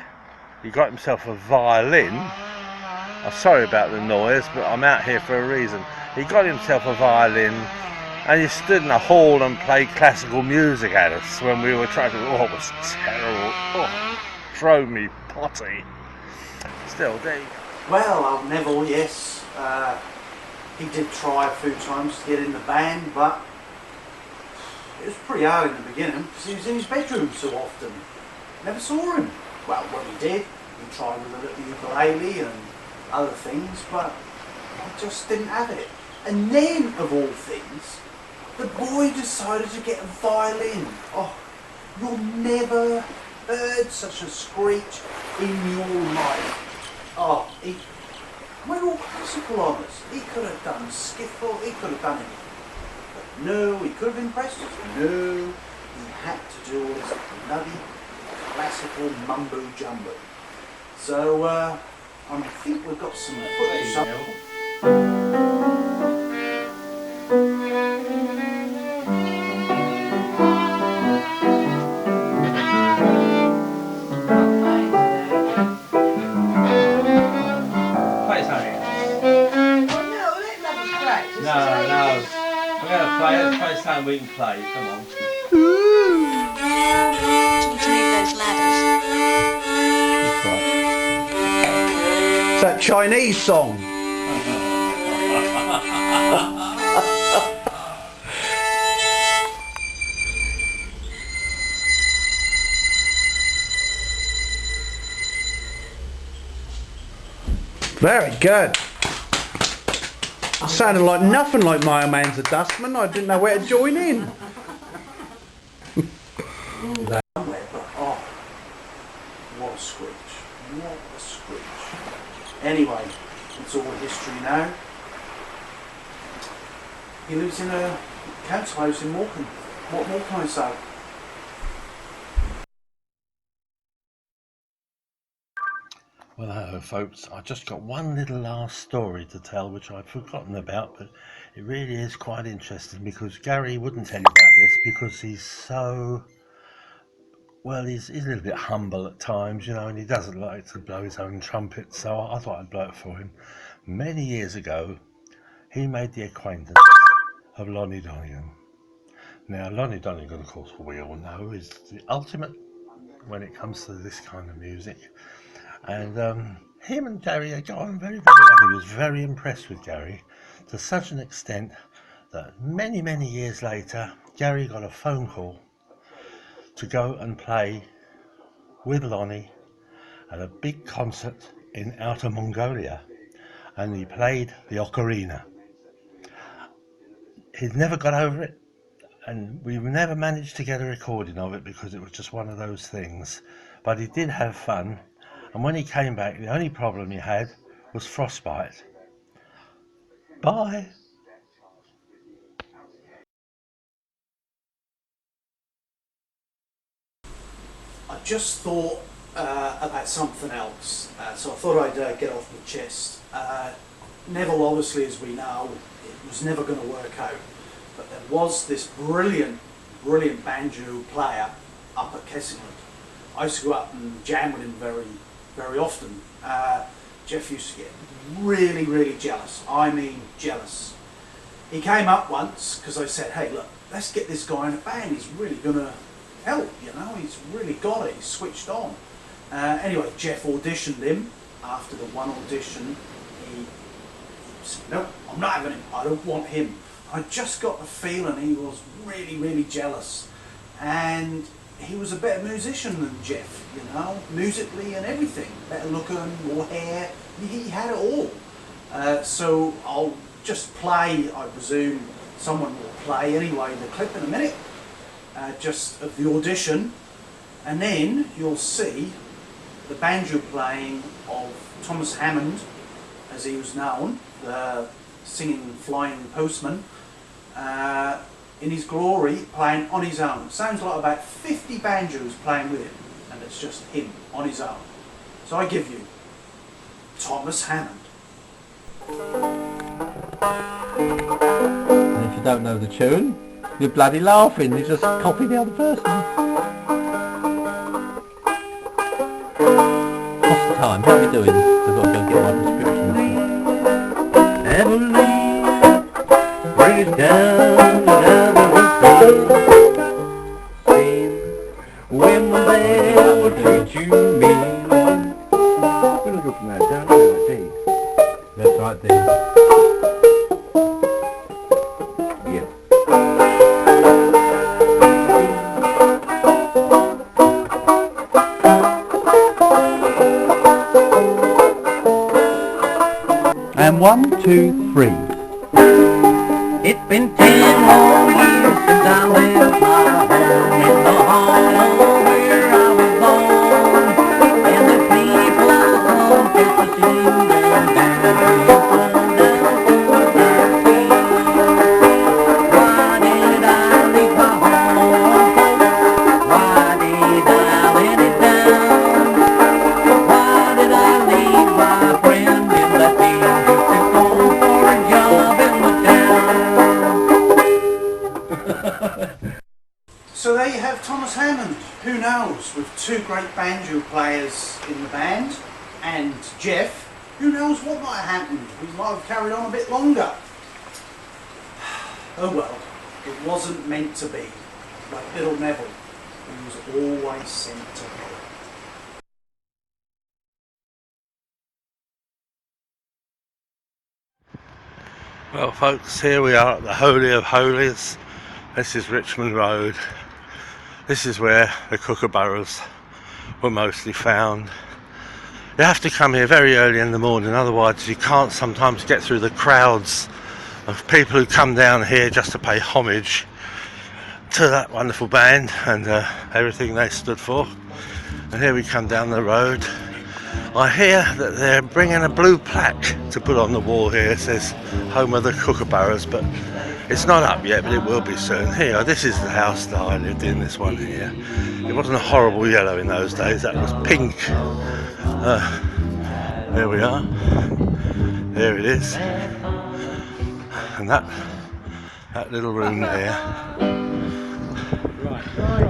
He got himself a violin. I'm sorry about the noise, but I'm out here for a reason. He got himself a violin, and he stood in a hall and played classical music at us when we were trying to. Oh, it was terrible. Oh, drove me potty. Still, there you go. Well, old Neville, yes, he did try a few times to get in the band, but it was pretty hard in the beginning because he was in his bedroom so often. Never saw him. Well, when he did, he tried with a little ukulele and other things, but I just didn't have it. And then, of all things, the boy decided to get a violin. Oh, you'll never heard such a screech in your life. Oh, we're all classical on us. He could have done skiffle, he could have done anything. But no, he could have impressed us. No, he had to do all this bloody classical mumbo jumbo. So I think we've got some footage up. Play something. No, No. We're going to play. Let's play something we can play. Come on. To need those ladders. It's that Chinese song. Very good. I sounded like nothing like my old man's a dustman. I didn't know where to join in. Oh, what a screech. What a screech. Anyway, it's all history now. He lives in a council house in Morecambe. What more can I say? Well, hello folks, I just got one little last story to tell which I'd forgotten about, but it really is quite interesting because Gary wouldn't tell you about this because he's so, well, he's a little bit humble at times, you know, and he doesn't like to blow his own trumpet, so I thought I'd blow it for him. Many years ago, he made the acquaintance of Lonnie Donegan. Now, Lonnie Donegan, of course, we all know, is the ultimate when it comes to this kind of music. And him and Gary got on very, very well. He was very impressed with Gary to such an extent that many, many years later, Gary got a phone call to go and play with Lonnie at a big concert in Outer Mongolia. And he played the ocarina. He'd never got over it, and we never managed to get a recording of it because it was just one of those things. But he did have fun. And when he came back, the only problem he had was frostbite. Bye. I just thought about something else, so I thought I'd get off my chest. Neville, obviously, as we know, it was never going to work out, but there was this brilliant banjo player up at Kessingland. I used to go up and jam with him very often. Jeff used to get really jealous. I mean jealous. He came up once because I said, "Hey, look, let's get this guy in a band. He's really going to help, you know, he's really got it, he's switched on." Anyway, Jeff auditioned him. After the one audition, he said, "No, I'm not having him, I don't want him." I just got the feeling he was really jealous, and he was a better musician than Jeff, you know, musically and everything, better looking, more hair, he had it all. So I'll just play, I presume someone will play anyway, the clip in a minute. Just of the audition, and then you'll see the banjo playing of Thomas Hammond, as he was known, the singing flying postman, in his glory, playing on his own. Sounds like about 50 banjos playing with him, and it's just him on his own. So I give you Thomas Hammond. And if you don't know the tune, you're bloody laughing. You just copy the other person. What's the time? What are we doing? I've got to go get my prescription. Heavenly, bring it down, down the street. When the bell will treat you mean. We're going to go from there down to D. That's right, D. Yeah. And 1, 2, 3. It's been 10 long years since I left my home in the hollow where I was born, and the people come just to sing their dance till sundown to the sea. Why did I leave my home, folks? Why did I let it down? Why did I leave my friend in the field just to go for a job in the town? So there you have Thomas Hammond, who knows, with 2 great banjo players in the band, and Jeff, who knows what might have happened. We might have carried on a bit longer. Oh well, it wasn't meant to be, like little Neville, who was always sent to hell. Well folks, here we are at the Holy of Holies. This is Richmond Road. This is where the Kookaburras were mostly found. You have to come here very early in the morning, otherwise you can't sometimes get through the crowds of people who come down here just to pay homage to that wonderful band and everything they stood for. And here we come down the road. I hear that they're bringing a blue plaque to put on the wall here. It says home of the Kookaburras, but it's not up yet, but it will be soon. Here, this is the house that I lived in, this one here. It wasn't a horrible yellow in those days, that was pink. There we are. There it is. And that little room there,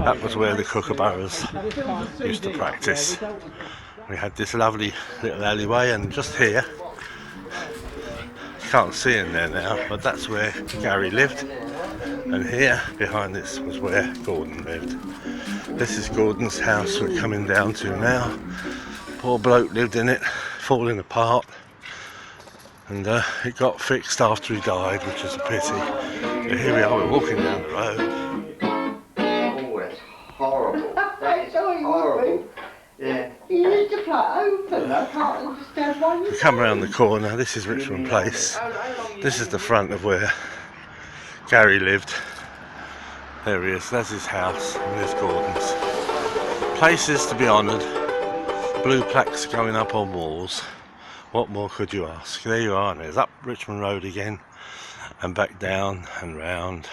that was where the Kookaburras used to practice. We had this lovely little alleyway, and just here, you can't see in there now, but that's where Gary lived, and here behind this was where Gordon lived. This is Gordon's house we're coming down to now. Poor bloke lived in it, falling apart, and it got fixed after he died, which is a pity. But here we are, we're walking down the road. Oh, it's horrible. That's horrible. Yeah. You need to play open, I can't understand why you We come around the corner, this is Richmond Place. This is the front of where Gary lived. There he is, that's his house, and there's Gordon's. Places to be honoured, blue plaques going up on walls. What more could you ask? There you are, and there's up Richmond Road again, and back down and round.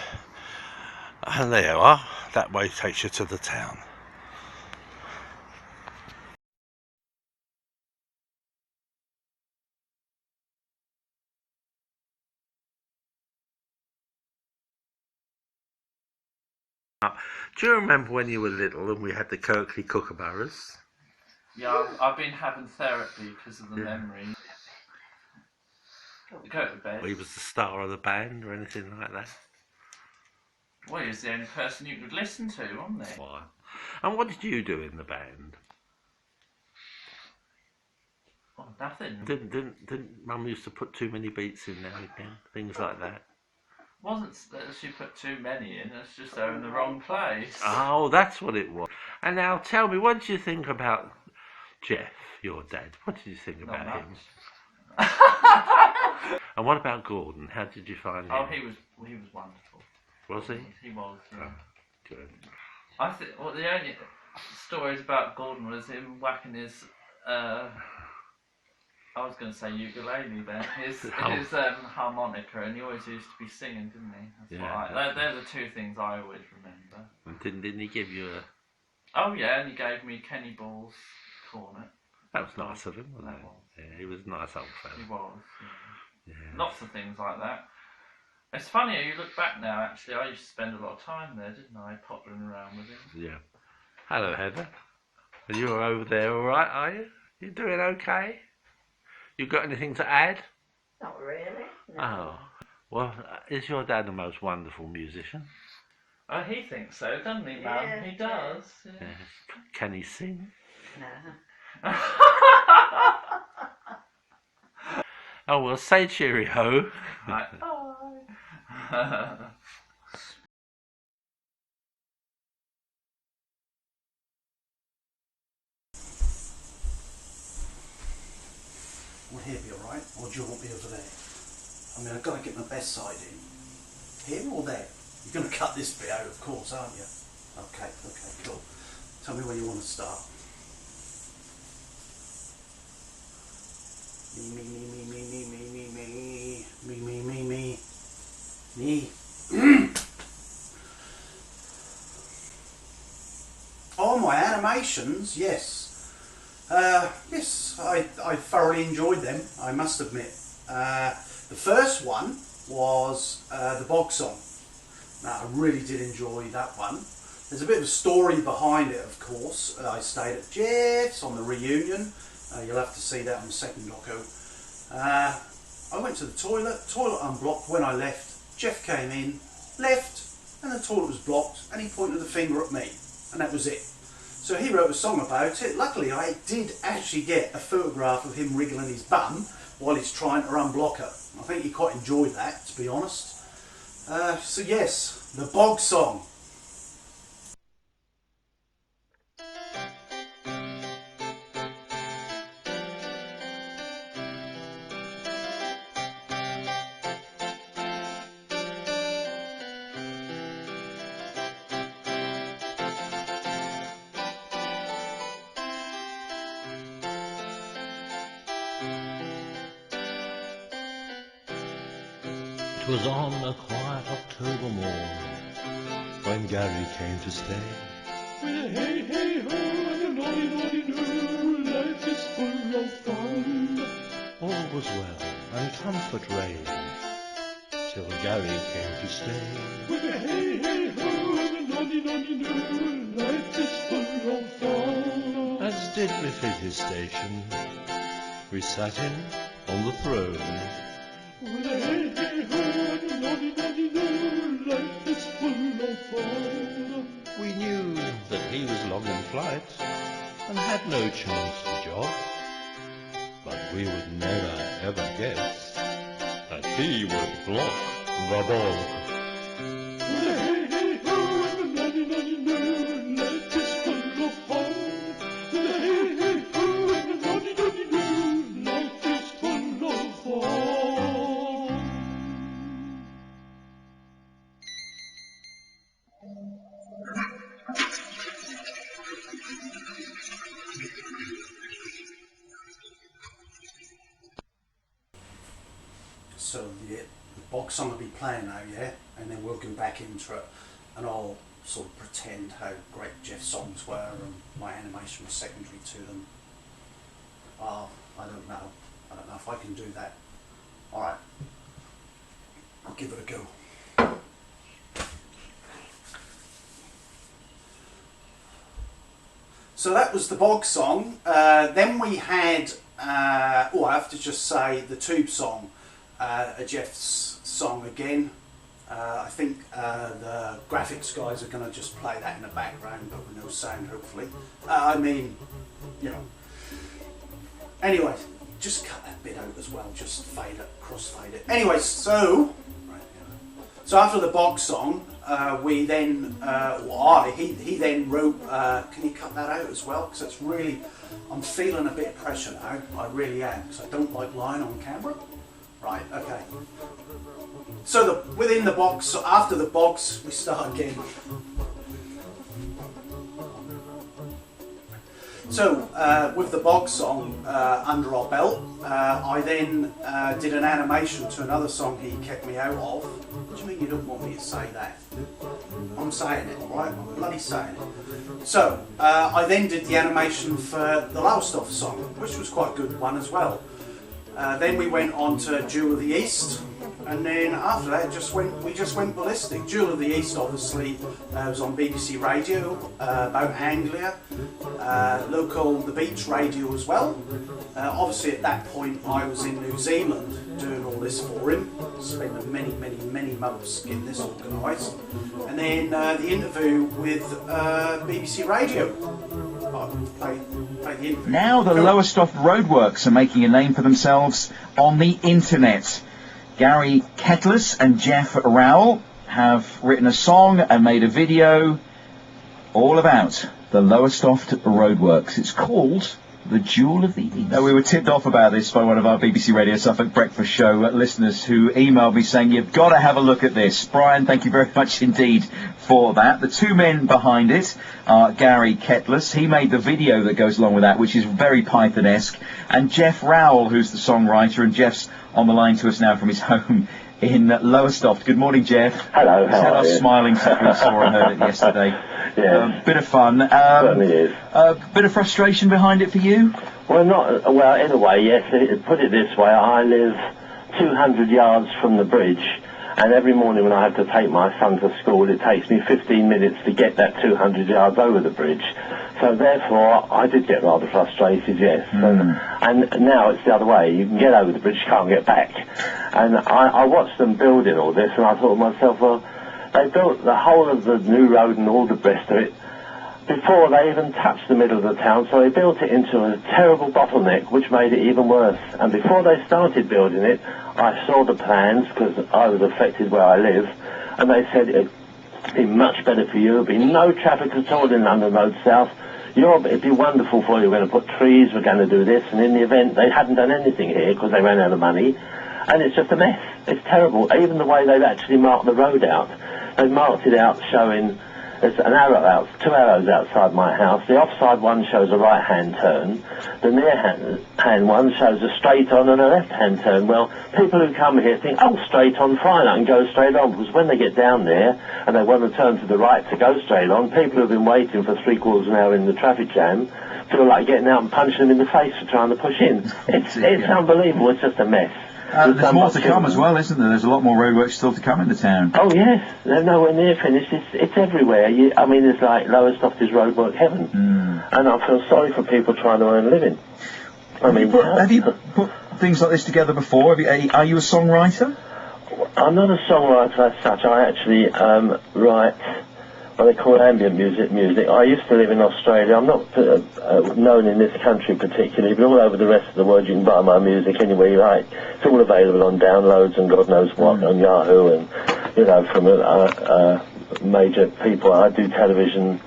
And there you are, that way takes you to the town. Do you remember when you were little and we had the Kirkley KOOKABURRAS? Yeah, I've been having therapy because of the memory. Go to bed. He was the star of the band or anything like that? Well, he was the only person you could listen to, wasn't he? Why? And what did you do in the band? Oh, nothing. Didn't Mum used to put too many beats in there again? Things like that. Wasn't that she put too many in, it's just they're in the wrong place. Oh, that's what it was. And now tell me, what did you think about Jeff, your dad? What did you think about him? And what about Gordon? How did you find him? Oh, he was wonderful. Was he? He was. Yeah. Oh, good. I think the only stories about Gordon was him whacking his I was going to say ukulele then. His harmonica, and he always used to be singing, didn't he? That's they're the two things I always remember. And didn't he give you a... Oh yeah, and he gave me Kenny Ball's cornet. That was nice of him, wasn't it? Yeah, he was a nice old fellow. He was. Yeah. Lots of things like that. It's funny, you look back now, actually, I used to spend a lot of time there, didn't I? Pottering around with him. Yeah. Hello, Heather. Are you over there alright, are you? You doing okay? You got anything to add? Not really. No. Oh. Well, is your dad the most wonderful musician? Oh, he thinks so, doesn't he, Mum? Yeah, He does. Yeah. Yes. Can he sing? No. Oh, well, say cheerio. Right. Bye. Will here be alright? Or do you want me over there? I mean, I've got to get my best side in. Here or there? You're going to cut this bit out, of course, aren't you? Okay, cool. Tell me where you want to start. Me. Oh, my animations, yes. Yes, I thoroughly enjoyed them, I must admit. The first one was the Bog Song. Now, I really did enjoy that one. There's a bit of a story behind it, of course. I stayed at Jeff's on the reunion. You'll have to see that on the second doco. I went to the toilet unblocked. When I left, Jeff came in, left, and the toilet was blocked, and he pointed the finger at me, and that was it. So he wrote a song about it. Luckily, I did actually get a photograph of him wriggling his bum while he's trying to unblock her. I think he quite enjoyed that, to be honest. So yes, the Bog Song. It was on a quiet October morn when Gary came to stay. With a hey hey ho and a noddy noddy noo, life is full of fun. All was well and comfort reigned till Gary came to stay. With a hey hey ho and a noddy noddy noo, life is full of fun. As did befit his station, we sat him on the throne. With a hey hey ho and a noddy noddy noo, life is full of fun. We knew that he was long in flight and had no chance to jog, but we would never ever guess that he would block the bog. With a hey hey ho and a noddy noddy noo, life is full of fun. With a hey hey ho and a noddy noddy noo, life is full of fun. So the Bog Song will be playing now, yeah? And then we'll go back into it and I'll sort of pretend how great Jeff's songs were and my animation was secondary to them. I don't know. I don't know if I can do that. Alright. I'll give it a go. So that was the Bog Song. Then we had, I have to just say, the Tube Song. A Jeff's song again. I think the graphics guys are going to just play that in the background, but with no sound, hopefully. I mean, you know. Anyway, just cut that bit out as well. Just fade it, crossfade it. Anyway, so after the Bog Song, we then, he then wrote. Can you cut that out as well? Because it's really, I'm feeling a bit of pressure now. I really am, because I don't like lying on camera. Right, okay. So within the box, so after the box, we start again. So, with the bog song under our belt, I then did an animation to another song he kept me out of. What do you mean you don't want me to say that? I'm saying it, alright? I'm bloody saying it. So, I then did the animation for the Lowestoft song, which was quite a good one as well. Then we went on to Jewel of the East, and then after that we just went ballistic. Jewel of the East obviously was on BBC Radio about Anglia, local The Beach Radio as well. Obviously at that point I was in New Zealand doing all this for him, spending many months getting this organised. And then the interview with BBC Radio. Play the interview. Now the Lowestoft Roadworks are making a name for themselves on the internet. Gary Kettless and Jeff Rowell have written a song and made a video all about the Lowestoft Roadworks. It's called The Jewel of the East. Now, we were tipped off about this by one of our BBC Radio Suffolk Breakfast Show listeners who emailed me saying, you've got to have a look at this. Brian, thank you very much indeed for that. The two men behind it are Gary Kettless. He made the video that goes along with that, which is very Python-esque. And Jeff Rowell, who's the songwriter, and Jeff's on the line to us now from his home in Lowestoft. Good morning, Jeff. Hello, how are you? Smiling since we saw and heard it yesterday. Yeah. Bit of fun. Certainly is. Bit of frustration behind it for you? Well, in a way, yes. Put it this way, I live 200 yards from the bridge, and every morning when I have to take my son to school, it takes me 15 minutes to get that 200 yards over the bridge. So therefore, I did get rather frustrated, yes. And now it's the other way. You can get over the bridge, you can't get back. And I watched them building all this, and I thought to myself, well, they built the whole of the new road and all the rest of it before they even touched the middle of the town, so they built it into a terrible bottleneck, which made it even worse. And before they started building it, I saw the plans, because I was affected where I live, and they said it'd be much better for you, there'd be no traffic at all in London Road South, it'd be wonderful for you, we're going to put trees, we're going to do this, and in the event, they hadn't done anything here, because they ran out of money, and it's just a mess. It's terrible. Even the way they've actually marked the road out, they've marked it out showing there's an arrow out, 2 arrows outside my house. The offside one shows a right-hand turn. The near-hand one shows a straight-on and a left-hand turn. Well, people who come here think, oh, straight-on, fine, I can go straight on. Because when they get down there and they want to turn to the right to go straight on, people who've been waiting for 3/4 of an hour in the traffic jam feel like getting out and punching them in the face for trying to push in. It's unbelievable. It's just a mess. There's more to come as well, isn't there? There's a lot more roadworks still to come in the town. Oh, yes. They're nowhere near finished. It's everywhere. It's like Lowestoft is roadwork heaven. And I feel sorry for people trying to earn a living. Have you put things like this together before? Are you a songwriter? I'm not a songwriter as such. I actually write what they call ambient music. I used to live in Australia. I'm not known in this country particularly, but all over the rest of the world you can buy my music anywhere you like. It's all available on downloads and God knows what, on Yahoo, and, from major people. I do television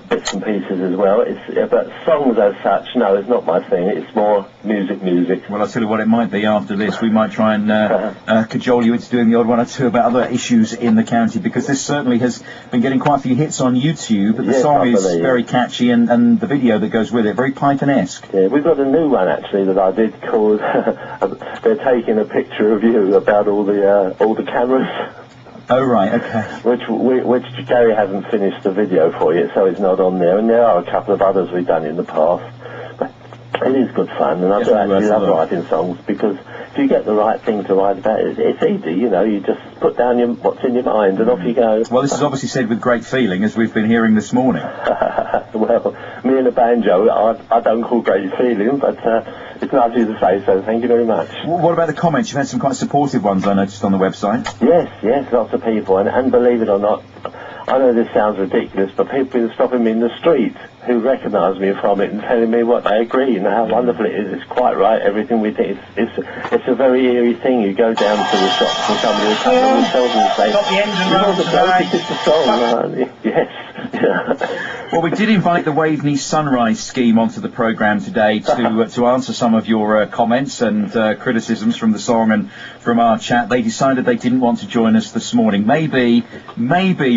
bits and pieces as well. But songs as such, no, it's not my thing. It's more music. Well, I'll tell you what, it might be after this. We might try and cajole you into doing the odd one or two about other issues in the county, because this certainly has been getting quite a few hits on YouTube. But the song is very catchy, and the video that goes with it, very Python-esque. Yeah, we've got a new one actually that I did called they're taking a picture of you about all the cameras. Oh, right, okay. Which Gary hasn't finished the video for yet, so it's not on there. And there are a couple of others we've done in the past. But it is good fun, and I do actually love writing songs, because if you get the right thing to write about, it's easy, you just put down what's in your mind and off you go. Well, this is obviously said with great feeling, as we've been hearing this morning. Well, me and the banjo, I don't call great feeling, but it's nice of you to say so. Thank you very much. What about the comments? You've had some quite supportive ones, I noticed, on the website. Yes, lots of people, and believe it or not, I know this sounds ridiculous, but people have been stopping me in the street who recognise me from it and telling me what they agree and how wonderful it is. It's quite right, everything we think. It's a very eerie thing. You go down to the shops and somebody will come and tell them and say, the bloke who did the song. Yes. Well, we did invite the Waveney Sunrise Scheme onto the programme today to answer some of your comments and criticisms from the song and from our chat. They decided they didn't want to join us this morning. Maybe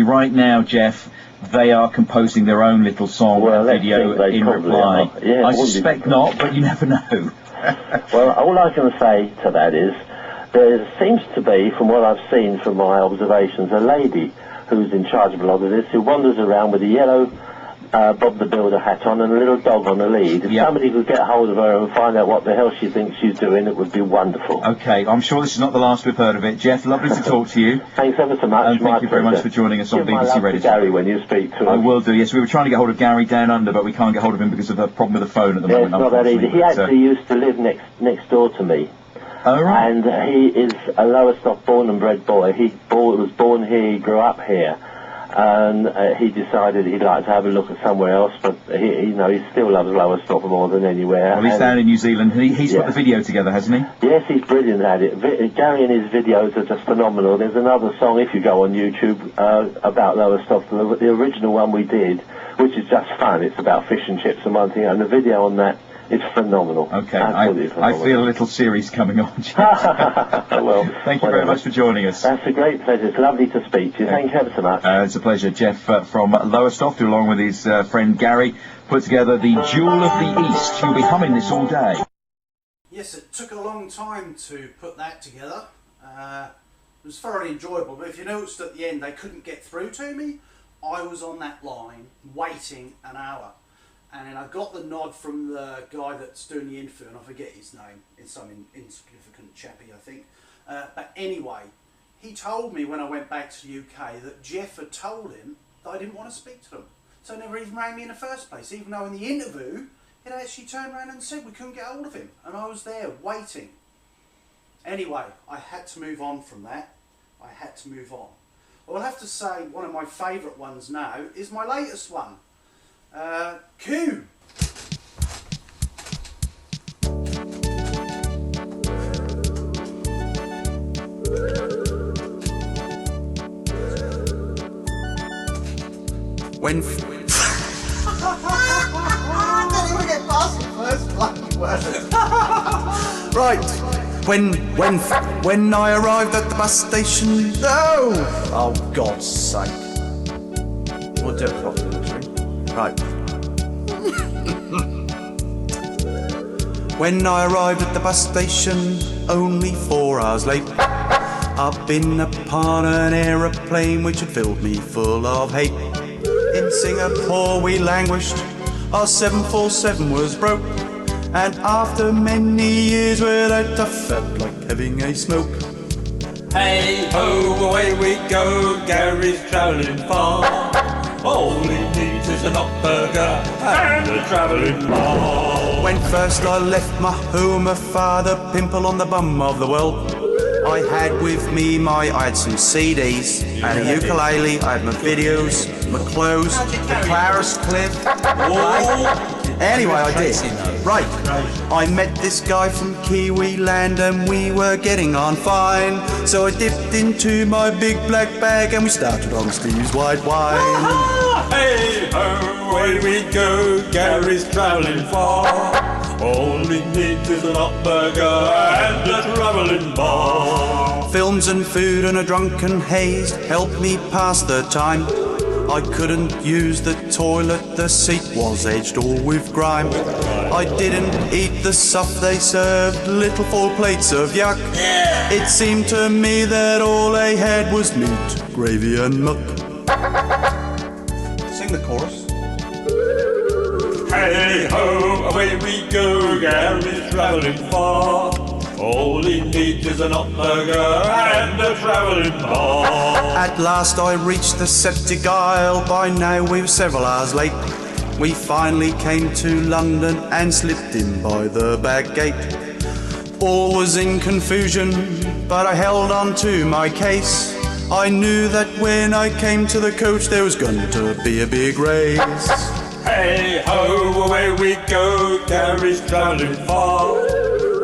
right now, Jeff, they are composing their own little song and video in reply. Yeah, I suspect not, but you never know. Well, all I can say to that is, there seems to be, from what I've seen from my observations, a lady who's in charge of a lot of this, who wanders around with a yellow Bob the Builder hat on and a little dog on the lead. If somebody could get hold of her and find out what the hell she thinks she's doing, it would be wonderful. Okay, I'm sure this is not the last we've heard of it. Jeff, lovely to talk to you. Thanks ever so much. And thank you very much for joining us on BBC Radio. Gary, when you speak to him. I will do, yes. We were trying to get hold of Gary down under, but we can't get hold of him because of a problem with the phone at the moment. It's not that easy. He actually used to live next door to me. Oh, right. And he is a Lowestoft born and bred boy. He was born here, he grew up here. And he decided he'd like to have a look at somewhere else, but he still loves Lowestoft more than anywhere. Well, he's down in New Zealand. He's put the video together, hasn't he? Yes, he's brilliant at it. Gary and his videos are just phenomenal. There's another song, if you go on YouTube, about Lowestoft, the original one we did, which is just fun. It's about fish and chips and one thing, and the video on that is phenomenal. Okay, I feel a little series coming on. Well, thank you very much for joining us. That's a great pleasure. It's lovely to speak to you. Thank you ever so much. It's a pleasure. Jeff from Lowestoft, who along with his friend Gary, put together the Jewel of the East. You'll be humming this all day. Yes, it took a long time to put that together. It was thoroughly enjoyable, but if you noticed at the end they couldn't get through to me, I was on that line waiting an hour. And then I got the nod from the guy that's doing the interview, and I forget his name. It's some insignificant chappie, I think. But anyway, he told me when I went back to the UK that Jeff had told him that I didn't want to speak to them. So he never even rang me in the first place, even though in the interview, he'd actually turned around and said we couldn't get hold of him. And I was there waiting. Anyway, I had to move on from that. I had to move on. I'll have to say one of my favourite ones now is my latest one. Koo. When I can't even get past the first bloody word. Right. When I arrived at the bus station. Oh God's sake. We'll do it properly. Right. When I arrived at the bus station, only 4 hours late, up in upon an aeroplane which had filled me full of hate. In Singapore we languished, our 747 was broke, and after many years without, I felt like having a smoke. Hey ho, away we go, Gary's travelling far. All he needs is an hot burger and a travelling ball. When first I left my home, a father pimple on the bum of the world. I had with me I had some CDs and a ukulele, I had my videos, my clothes, the Claris Cliff. Anyway, I did. Right, I met this guy from Kiwi land and we were getting on fine. So I dipped into my big black bag and we started on Steve's white wine. Hey ho, away we go, Gary's travelling far. All he needs is an hot burger and a travelling ball. Films and food and a drunken haze helped me pass the time. I couldn't use the toilet, the seat was edged all with grime. I didn't eat the stuff they served, little full plates of yuck. It seemed to me that all they had was meat, gravy and muck. Sing the chorus. Hey ho, away we go, Gary's travelling far. All he needs is an hot burger and a travelling ball. At last I reached the septic aisle, by now we were several hours late. We finally came to London and slipped in by the back gate. All was in confusion, but I held on to my case. I knew that when I came to the coach there was going to be a big race. Hey ho, away we go, Gary's travelling far.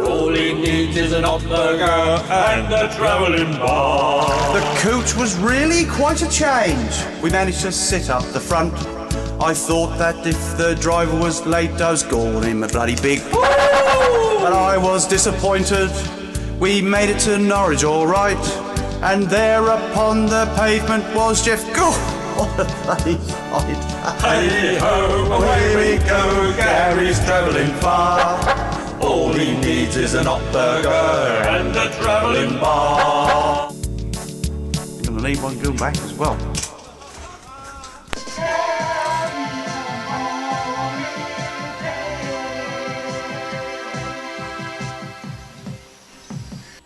All he needs is an hot burger and a travelling ball. The coach was really quite a change. We managed to sit up the front. I thought that if the driver was late I was going him a bloody big but I was disappointed. We made it to Norwich all right, and there upon the pavement was Jeff on the bloody side. Hey ho, away we go, Gary's travelling far. All he needs is an hot burger and a travelling bar. You're going to need one going back as well.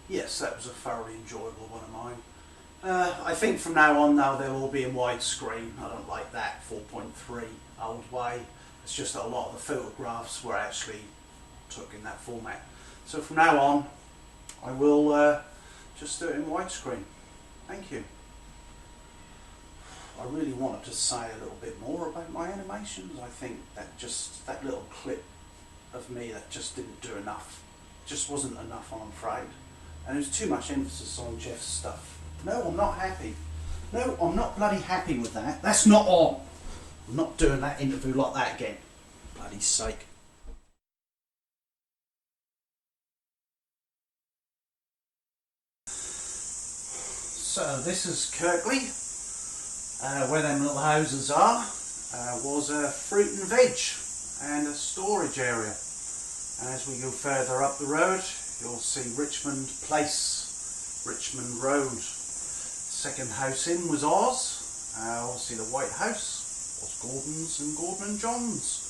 Yes, that was a thoroughly enjoyable one of mine. I think from now on now they'll all be in widescreen. I don't like that 4.3 old way. It's just that a lot of the photographs were actually took in that format. So from now on I will just do it in widescreen. Thank you. I really wanted to say a little bit more about my animations. I think that little clip of me that just didn't do enough. Just wasn't enough, I'm afraid. And there was too much emphasis on Jeff's stuff. No, I'm not happy. No, I'm not bloody happy with that. That's not on. I'm not doing that interview like that again. Bloody sake. So this is Kirkley. Where them little houses are was a fruit and veg and a storage area. And as we go further up the road, you'll see Richmond Place, Richmond Road. Second house in was ours. Obviously the White House was Gordon's and Gordon and John's.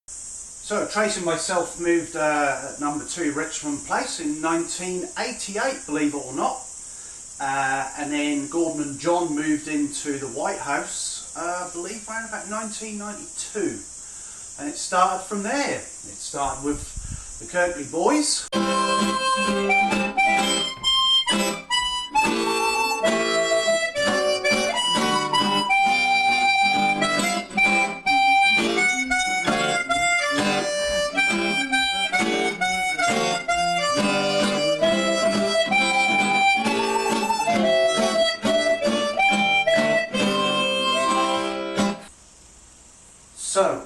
So Tracy and myself moved at number 2 Richmond Place in 1988, believe it or not. And then Gordon and John moved into the White House, I believe around about 1992. And it started from there. It started with the Kirkley boys. So,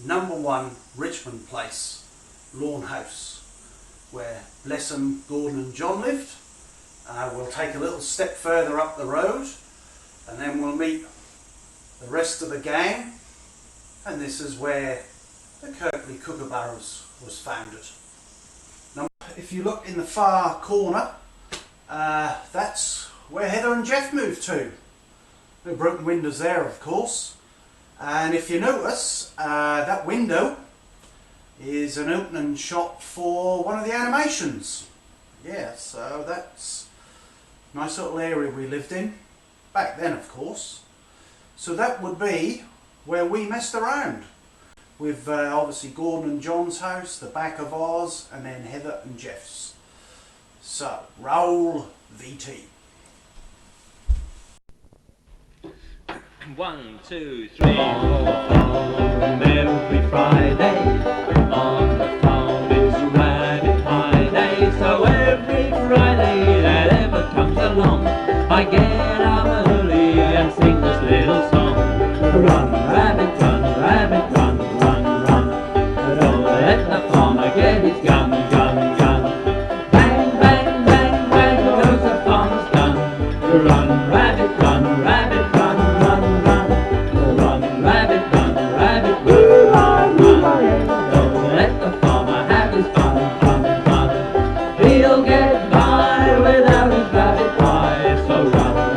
number 1 Richmond Place, Lawn House, where bless 'em Gordon and John lived. We'll take a little step further up the road and then we'll meet the rest of the gang, and this is where the Kirkley KOOKABURRAS was founded. Now, if you look in the far corner, that's where Heather and Jeff moved to. No broken windows there, of course. And if you notice, that window is an opening shot for one of the animations. Yeah, so that's a nice little area we lived in, back then of course. So that would be where we messed around, with obviously Gordon and John's house, the back of ours, and then Heather and Jeff's. So, roll VT. 1, 2, 3, 4, 5. Every Friday on the farm it's Rabbit High Day. So every Friday that ever comes along, I get up early and sing this little song. Run, rabbit, run, rabbit, run, run, run. Don't let the farmer get his gun, gun, gun. Bang, bang, bang, bang goes the farmer's gun. Run, rabbit, run, rabbit, run. Don't let the farmer have his fun, fun, fun. He'll get by without his rabbit pie. So run,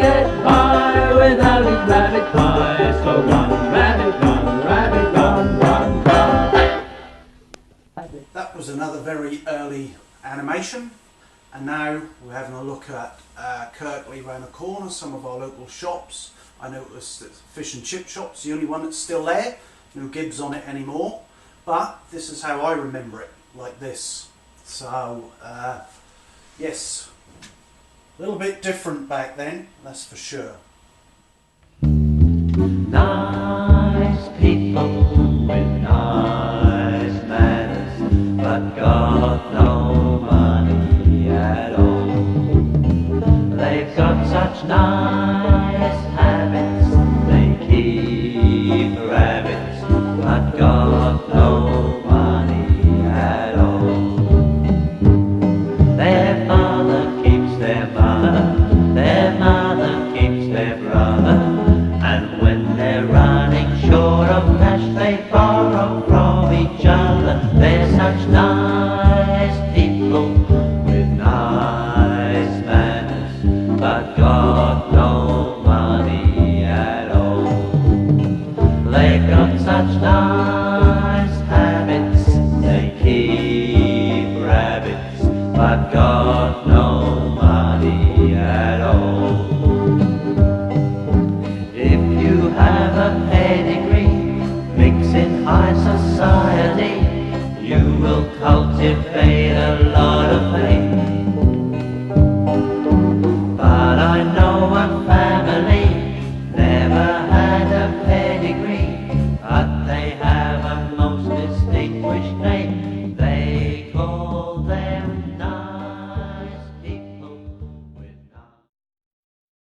get by without his rabbit pie. So run, rabbit, run, run, run. That was another very early animation, and now we're having a look at Kirkley round the corner, some of our local shops. I know it was fish and chip shops, the only one that's still there, no Gibbs on it anymore, but this is how I remember it, like this. So yes, a little bit different back then, that's for sure. Nice people with nice manners, but got no money at all. They've got such nice habits, they keep rabbits, but got no money at all. Their father keeps their mother keeps their brother, and when they're running short of cash they borrow from each other. They're such nice people with nice manners, but God knows